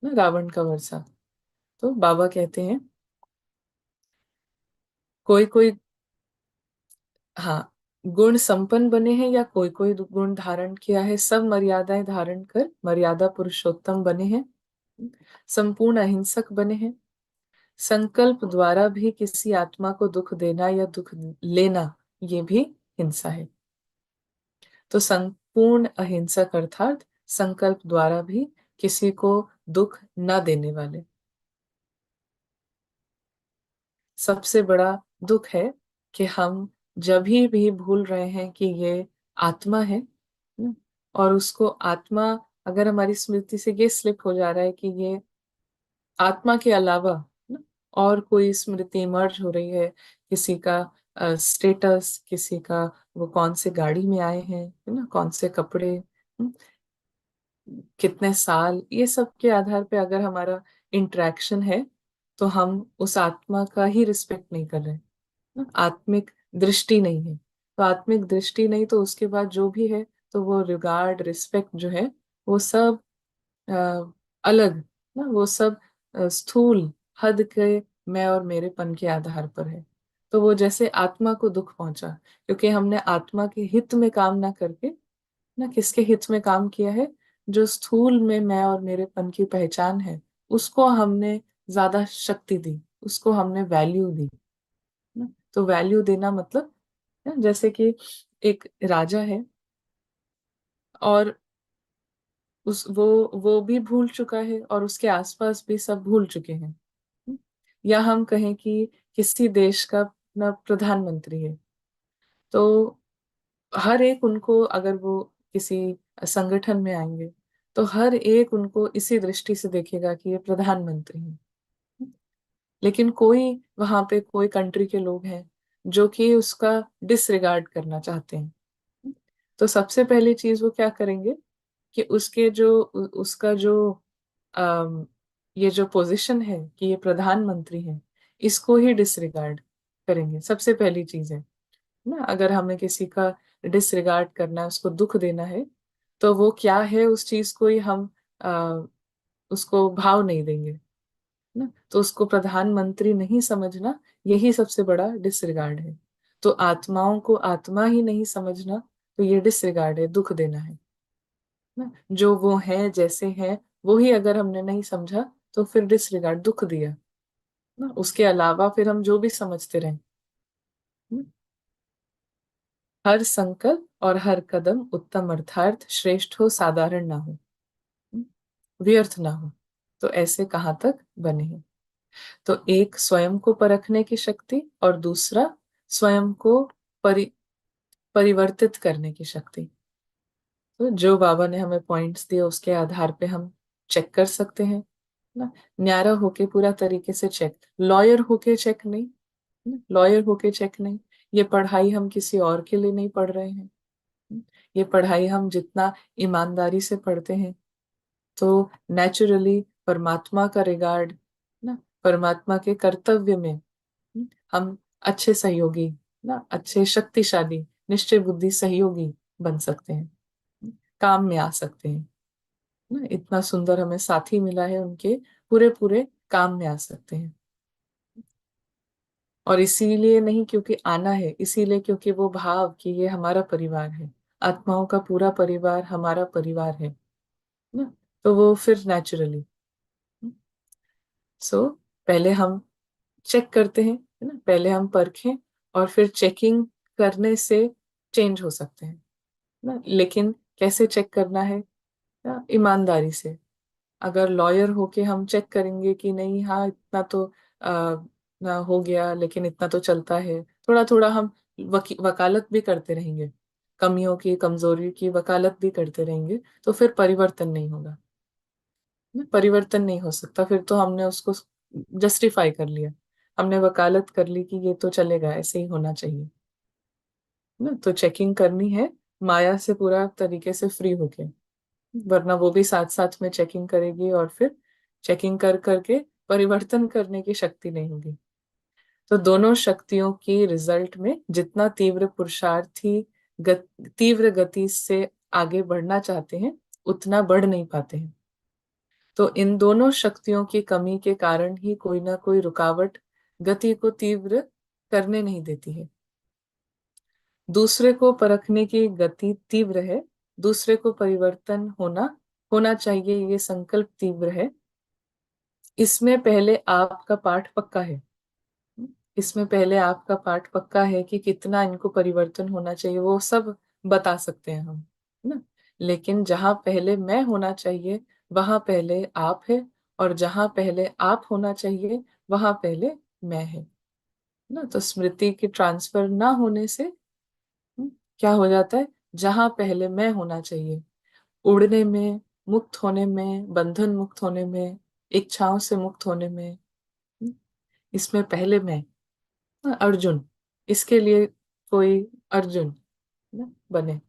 ना, रावण का वर्षा। तो बाबा कहते हैं, कोई कोई, हाँ, गुण संपन्न बने हैं या कोई कोई गुण धारण किया है, सब मर्यादाएं धारण कर मर्यादा पुरुषोत्तम बने हैं, संपूर्ण अहिंसक बने हैं। संकल्प द्वारा भी किसी आत्मा को दुख देना या दुख लेना, ये भी हिंसा है। तो संपूर्ण अहिंसक अर्थात संकल्प द्वारा भी किसी को दुख न देने वाले। सबसे बड़ा दुख है कि हम जब भी भूल रहे हैं कि ये आत्मा है न, और उसको आत्मा, अगर हमारी स्मृति से ये स्लिप हो जा रहा है कि ये आत्मा के अलावा न, और कोई स्मृति इमर्ज हो रही है, किसी का स्टेटस, किसी का वो कौन से गाड़ी में आए हैं, है ना, कौन से कपड़े, न, कितने साल, ये सब के आधार पे अगर हमारा इंटरेक्शन है, तो हम उस आत्मा का ही रिस्पेक्ट नहीं कर रहे ना, आत्मिक दृष्टि नहीं है। तो आत्मिक दृष्टि नहीं, तो उसके बाद जो भी है, तो वो रिगार्ड, रिस्पेक्ट जो है, वो सब अ, अलग ना, वो सब स्थूल हद के मैं और मेरेपन के आधार पर है। तो वो जैसे आत्मा को दुख पहुंचा, क्योंकि हमने आत्मा के हित में काम ना करके ना, किसके हित में काम किया है, जो स्थूल में मैं और मेरेपन की पहचान है, उसको हमने ज्यादा शक्ति दी, उसको हमने वैल्यू दी ना। तो वैल्यू देना मतलब ना, जैसे कि एक राजा है और उस वो भी भूल चुका है और उसके आसपास भी सब भूल चुके हैं। या हम कहें कि किसी देश का ना प्रधानमंत्री है, तो हर एक उनको, अगर वो किसी संगठन में आएंगे, तो हर एक उनको इसी दृष्टि से देखेगा कि ये प्रधानमंत्री है। लेकिन कोई वहां पे कोई कंट्री के लोग हैं जो कि उसका डिसरिगार्ड करना चाहते हैं। तो सबसे पहली चीज वो क्या करेंगे कि उसके जो उसका जो अम, ये जो पोजीशन है कि ये प्रधानमंत्री है, इसको ही डिसरिगार्ड करेंगे। सबसे पहली चीज है ना, अगर हमें किसी का डिसरिगार्ड करना है, उसको दुख देना है, तो वो क्या है उस चीज को ही हम उसको भाव नहीं देंगे ना। तो उसको प्रधानमंत्री नहीं समझना, यही सबसे बड़ा डिसरिगार्ड है। तो आत्माओं को आत्मा ही नहीं समझना, तो ये डिसरिगार्ड है, दुख देना है ना। जो वो है, जैसे है, वो ही अगर हमने नहीं समझा, तो फिर डिसरिगार्ड, दुख दिया ना। उसके अलावा फिर हम जो भी समझते रहे ना। हर संकल्प और हर कदम उत्तम अर्थार्थ श्रेष्ठ हो, साधारण ना हो, व्यर्थ ना हो। तो ऐसे कहाँ तक बने हैं। तो एक स्वयं को परखने की शक्ति और दूसरा स्वयं को परि परिवर्तित करने की शक्ति। तो जो बाबा ने हमें पॉइंट्स दिए उसके आधार पे हम चेक कर सकते हैं ना। न्यारा होके पूरा तरीके से चेक, लॉयर होके चेक नहीं, लॉयर होके चेक नहीं। ये पढ़ाई हम किसी और के लिए नहीं पढ़ रहे हैं। ये पढ़ाई हम जितना ईमानदारी से पढ़ते हैं तो नेचुरली परमात्मा का रिगार्ड ना, परमात्मा के कर्तव्य में हम अच्छे सहयोगी ना, अच्छे शक्तिशाली निश्चय बुद्धि सहयोगी बन सकते हैं, काम में आ सकते हैं ना। इतना सुंदर हमें साथी मिला है, उनके पूरे पूरे काम में आ सकते हैं। और इसीलिए नहीं क्योंकि आना है, इसीलिए क्योंकि वो भाव कि ये हमारा परिवार है, आत्माओं का पूरा परिवार हमारा परिवार है ना। तो वो फिर नेचुरली, सो पहले हम चेक करते हैं है ना, पहले हम परखें और फिर चेकिंग करने से चेंज हो सकते हैं ना। लेकिन कैसे चेक करना है ना, ईमानदारी से। अगर लॉयर होके हम चेक करेंगे कि नहीं, हाँ इतना तो ना हो गया, लेकिन इतना तो चलता है, थोड़ा थोड़ा हम वकालत भी करते रहेंगे, कमियों की कमजोरी की वकालत भी करते रहेंगे, तो फिर परिवर्तन नहीं होगा ना, परिवर्तन नहीं हो सकता। फिर तो हमने उसको जस्टिफाई कर लिया, हमने वकालत कर ली कि ये तो चलेगा, ऐसे ही होना चाहिए ना। तो चेकिंग करनी है माया से पूरा तरीके से फ्री होके, वरना वो भी साथ साथ में चेकिंग करेगी और फिर चेकिंग कर करके परिवर्तन करने की शक्ति नहीं होगी। तो दोनों शक्तियों की रिजल्ट में जितना तीव्र पुरुषार्थी तीव्र गति से आगे बढ़ना चाहते हैं उतना बढ़ नहीं पाते हैं। तो इन दोनों शक्तियों की कमी के कारण ही कोई ना कोई रुकावट गति को तीव्र करने नहीं देती है। दूसरे को परखने की गति तीव्र है, दूसरे को परिवर्तन होना होना चाहिए, ये संकल्प तीव्र है। इसमें पहले आपका पाठ पक्का है, इसमें पहले आपका पाठ पक्का है कि कितना इनको परिवर्तन होना चाहिए, वो सब बता सकते हैं हम, है ना। लेकिन जहां पहले मैं होना चाहिए वहां पहले आप है, और जहां पहले आप होना चाहिए वहां पहले मैं है ना। तो स्मृति की ट्रांसफर ना होने से हम्म, क्या हो जाता है, जहां पहले मैं होना चाहिए, उड़ने में, मुक्त होने में, बंधन मुक्त होने में, इच्छाओं से मुक्त होने में, इसमें पहले मैं, अर्जुन, इसके लिए कोई अर्जुन ना बने,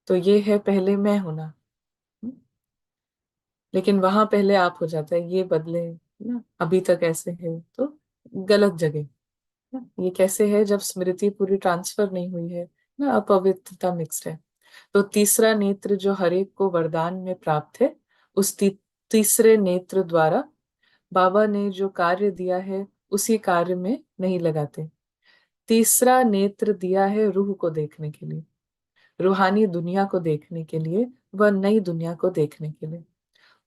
तो ये है पहले मैं होना। लेकिन वहां पहले आप हो जाता है, ये बदले ना, अभी तक ऐसे है तो गलत जगह ना। ये कैसे है, जब स्मृति पूरी ट्रांसफर नहीं हुई है ना, अपवित्रता मिक्स्ड है। तो तीसरा नेत्र जो हरेक को वरदान में प्राप्त है, उस तीसरे नेत्र द्वारा बाबा ने जो कार्य दिया है उसी कार्य में नहीं लगाते। तीसरा नेत्र दिया है रूह को देखने के लिए, रूहानी दुनिया को देखने के लिए, व नई दुनिया को देखने के लिए।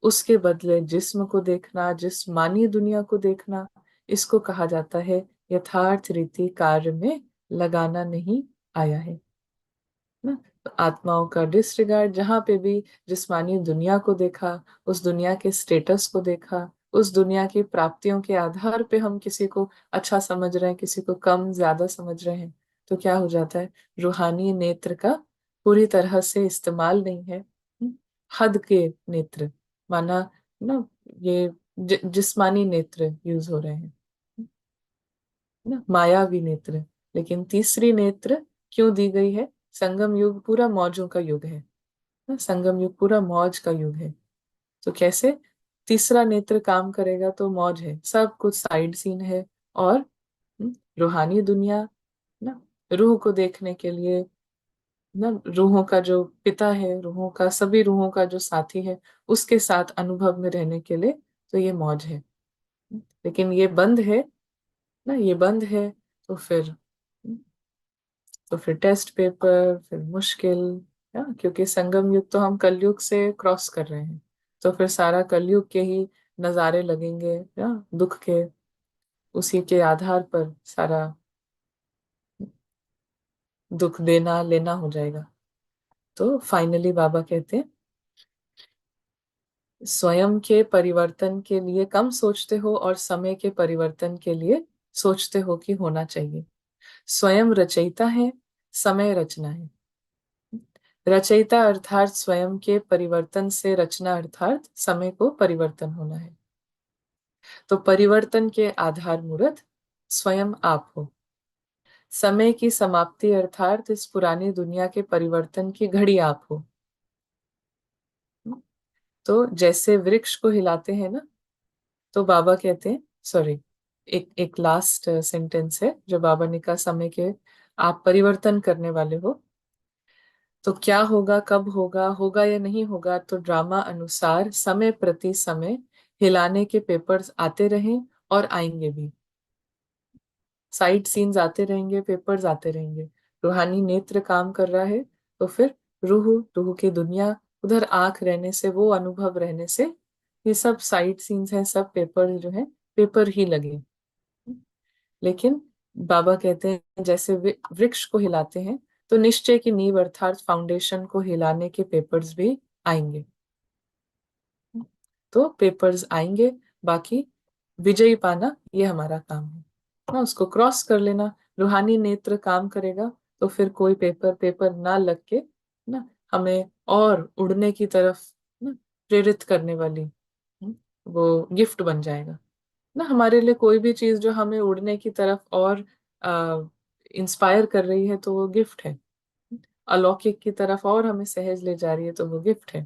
उसके बदले जिस्म को देखना, जिस्मानी दुनिया को देखना, इसको कहा जाता है यथार्थ रीति कार्य में लगाना नहीं आया है ना। तो आत्माओं का डिसरिगार्ड, जहां पे भी जिस्मानी दुनिया को देखा, उस दुनिया के स्टेटस को देखा, उस दुनिया की प्राप्तियों के आधार पे हम किसी को अच्छा समझ रहे हैं, किसी को कम ज्यादा समझ रहे हैं, तो क्या हो जाता है, रूहानी नेत्र का पूरी तरह से इस्तेमाल नहीं है। हद के नेत्र, माना ना, ये जिस्मानी नेत्र यूज हो रहे हैं ना, मायावी नेत्र। लेकिन तीसरी नेत्र क्यों दी गई है, संगम युग पूरा मौजों का युग है ना, संगम युग पूरा मौज का युग है। तो कैसे तीसरा नेत्र काम करेगा, तो मौज है, सब कुछ साइड सीन है। और रूहानी दुनिया ना, रूह को देखने के लिए ना, रूहों का जो पिता है, रूहों का सभी रूहों का जो साथी है, उसके साथ अनुभव में रहने के लिए, तो ये मौज है। लेकिन ये बंद है ना, ये बंद है, तो फिर टेस्ट पेपर, फिर मुश्किल, है ना? क्योंकि संगम युग तो हम कलयुग से क्रॉस कर रहे हैं, तो फिर सारा कलयुग के ही नजारे लगेंगे या दुख के, उसी के आधार पर सारा दुख देना लेना हो जाएगा। तो फाइनली बाबा कहते हैं, स्वयं के परिवर्तन के लिए कम सोचते हो और समय के परिवर्तन के लिए सोचते हो कि होना चाहिए। स्वयं रचयिता है, समय रचना है। रचयिता अर्थात स्वयं के परिवर्तन से रचना अर्थात समय को परिवर्तन होना है। तो परिवर्तन के आधार मूर्त स्वयं आप हो। समय की समाप्ति अर्थात इस पुरानी दुनिया के परिवर्तन की घड़ी आप हो। तो जैसे वृक्ष को हिलाते हैं ना, तो बाबा कहते हैं, सॉरी, एक एक लास्ट सेंटेंस है जो बाबा ने कहा, समय के आप परिवर्तन करने वाले हो। तो क्या होगा, कब होगा, होगा या नहीं होगा, तो ड्रामा अनुसार समय प्रति समय हिलाने के पेपर्स आते रहें और आएंगे भी। साइड सीन्स आते रहेंगे, पेपर्स आते रहेंगे। रूहानी नेत्र काम कर रहा है, तो फिर रूह रूह की दुनिया, उधर आंख रहने से, वो अनुभव रहने से, ये सब साइड सीन्स हैं, सब पेपर जो है पेपर ही लगे। लेकिन बाबा कहते हैं जैसे वृक्ष को हिलाते हैं, तो निश्चय की नींव अर्थात फाउंडेशन को हिलाने के पेपर्स भी आएंगे। तो पेपर्स आएंगे, बाकी विजयी पाना ये हमारा काम है ना, उसको क्रॉस कर लेना। रूहानी नेत्र काम करेगा, तो फिर कोई पेपर पेपर ना लग के ना हमें और उड़ने की तरफ ना प्रेरित करने वाली वो गिफ्ट बन जाएगा ना हमारे लिए। कोई भी चीज जो हमें उड़ने की तरफ और इंस्पायर कर रही है, तो वो गिफ्ट है। अलौकिक की तरफ और हमें सहज ले जा रही है, तो वो गिफ्ट है।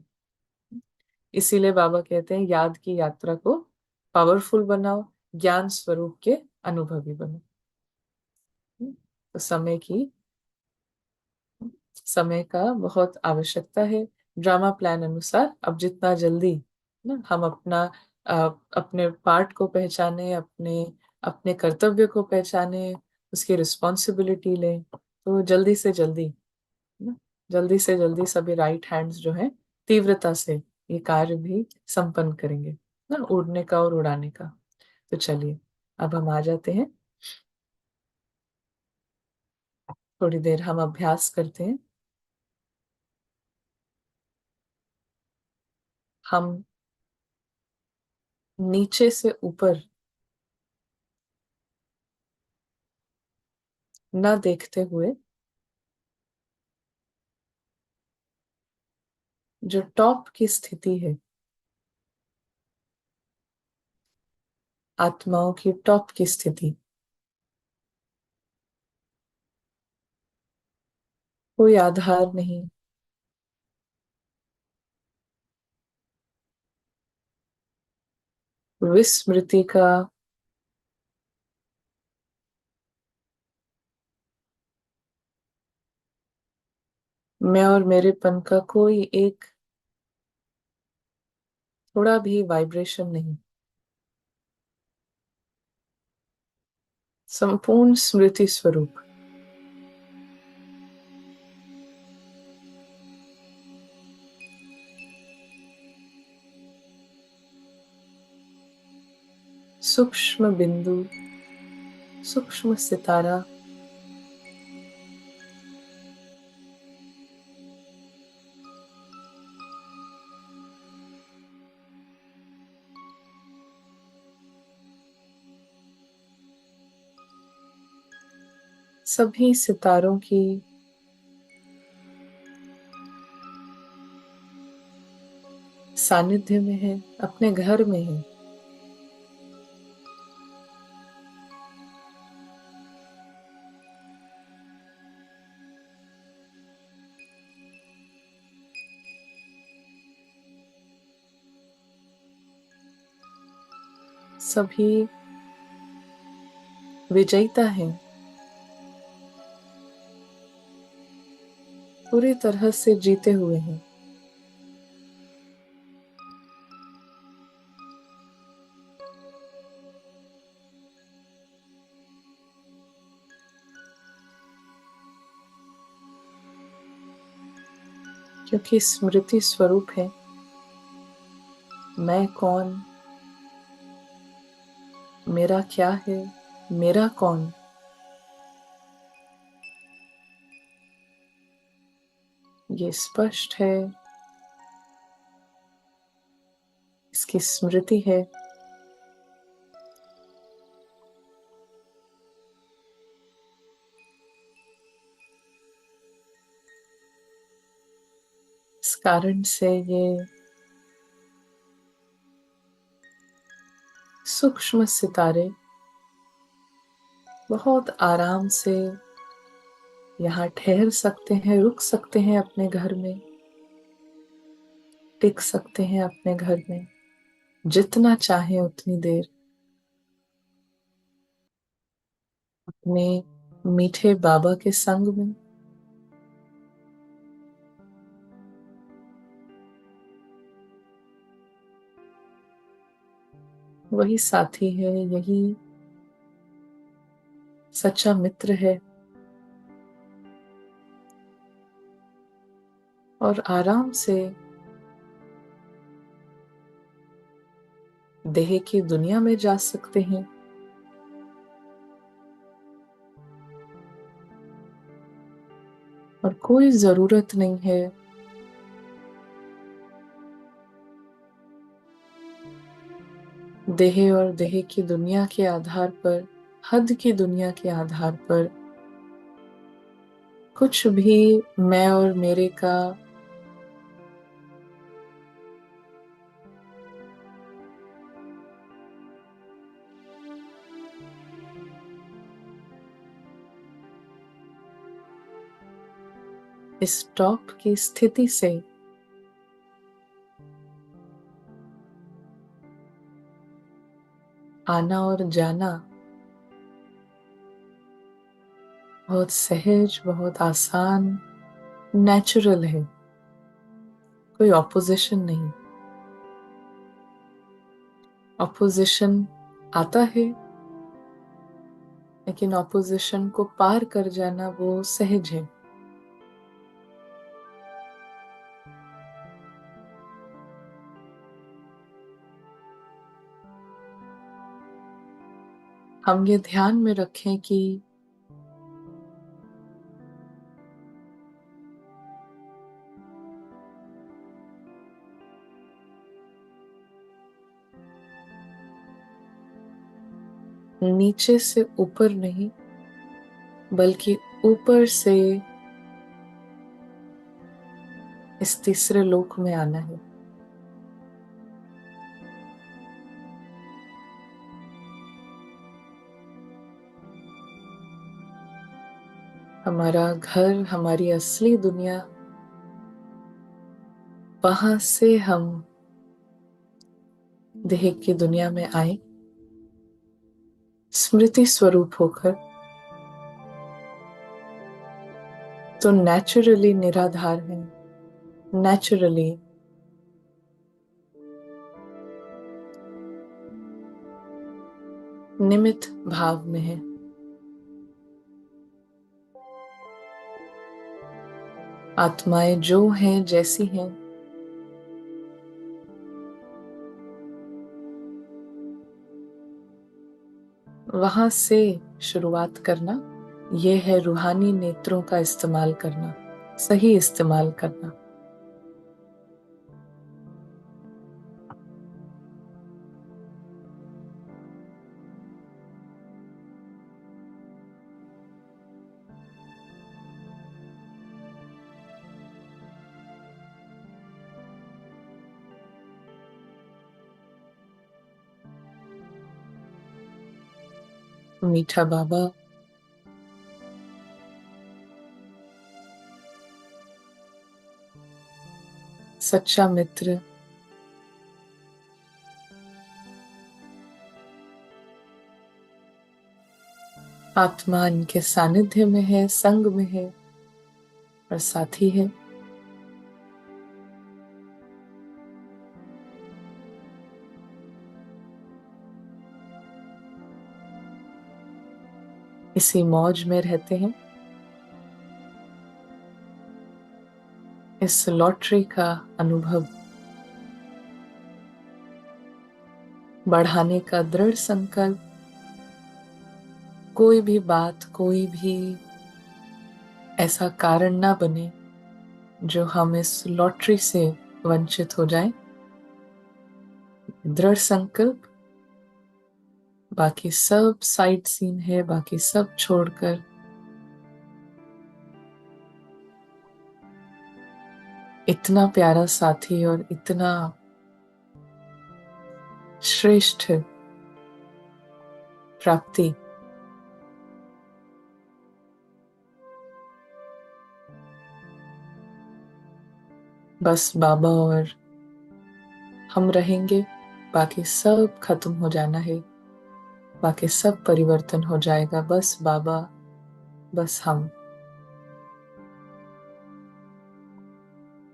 इसीलिए बाबा कहते हैं याद की यात्रा को पावरफुल बनाओ, ज्ञान स्वरूप के अनुभवी बनो। तो समय का बहुत आवश्यकता है। ड्रामा प्लान अनुसार अब जितना जल्दी ना हम अ, अपने पार्ट को पहचाने, अपने अपने कर्तव्य को पहचाने, उसकी रिस्पॉन्सिबिलिटी लें, तो ना जल्दी से जल्दी सभी राइट हैंड्स जो हैं तीव्रता से ये कार्य भी संपन्न करेंगे ना, उड़ने का और उड़ाने का। तो चलिए, अब हम आ जाते हैं, थोड़ी देर हम अभ्यास करते हैं। हम नीचे से ऊपर न देखते हुए जो टॉप की स्थिति है, आत्माओं की टॉप की स्थिति, कोई आधार नहीं, विस्मृति का, मैं और मेरेपन का कोई एक थोड़ा भी वाइब्रेशन नहीं, संपूर्ण स्मृति स्वरूप। सूक्ष्म बिंदु, सूक्ष्म सितारा, सभी सितारों की सानिध्य में है, अपने घर में है। सभी विजेता हैं, पूरी तरह से जीते हुए हैं। क्योंकि स्मृति स्वरूप है, मैं कौन, मेरा क्या है, मेरा कौन, ये स्पष्ट है, इसकी स्मृति है। इस कारण से ये सूक्ष्म सितारे बहुत आराम से यहाँ ठहर सकते हैं, रुक सकते हैं अपने घर में, टिक सकते हैं अपने घर में जितना चाहे उतनी देर, अपने मीठे बाबा के संग में। वही साथी है, यही सच्चा मित्र है। और आराम से देह की दुनिया में जा सकते हैं। और कोई जरूरत नहीं है देह और देह की दुनिया के आधार पर, हद की दुनिया के आधार पर कुछ भी मैं और मेरे का इस टॉप की स्थिति से आना और जाना बहुत सहज, बहुत आसान, नेचुरल है। कोई ऑपोजिशन नहीं। ऑपोजिशन आता है, लेकिन ऑपोजिशन को पार कर जाना वो सहज है। हम ये ध्यान में रखें कि नीचे से ऊपर नहीं, बल्कि ऊपर से इस तीसरे लोक में आना है। हमारा घर, हमारी असली दुनिया, वहां से हम देह की दुनिया में आए स्मृति स्वरूप होकर, तो नेचुरली निराधार है, नेचुरली निमित्त भाव में है। आत्माएं जो हैं, जैसी हैं, वहां से शुरुआत करना, यह है रूहानी नेत्रों का इस्तेमाल करना, सही इस्तेमाल करना। मीठा बाबा सच्चा मित्र आत्मा इनके सानिध्य में है, संग में है और साथी है। इसी मौज में रहते हैं। इस लॉटरी का अनुभव बढ़ाने का दृढ़ संकल्प, कोई भी बात, कोई भी ऐसा कारण ना बने जो हम इस लॉटरी से वंचित हो जाएं। दृढ़ संकल्प, बाकी सब साइड सीन है, बाकी सब छोड़कर इतना प्यारा साथी और इतना श्रेष्ठ प्राप्ति बस बाबा और हम रहेंगे, बाकी सब खत्म हो जाना है, बाकी सब परिवर्तन हो जाएगा। बस बाबा, बस हम।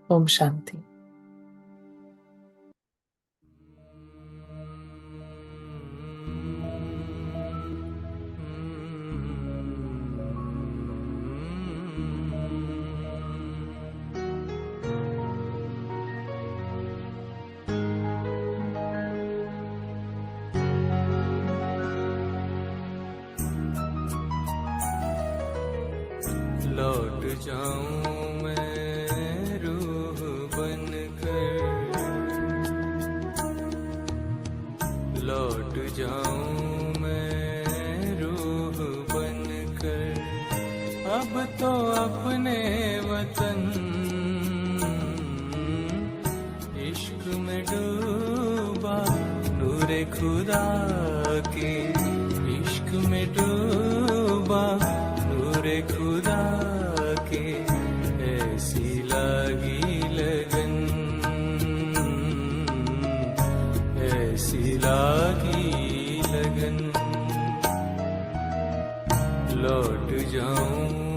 ओम शांति।
लौट जाऊं मैं रूह बनकर, लौट जाऊं मैं रूह बनकर, अब तो अपने वतन इश्क में डूबा, नूरे खुदा के इश्क में डूबा, नूरे खुदा के ऐसी लागी लगन, ऐसी लागी लगन। लौट जाऊं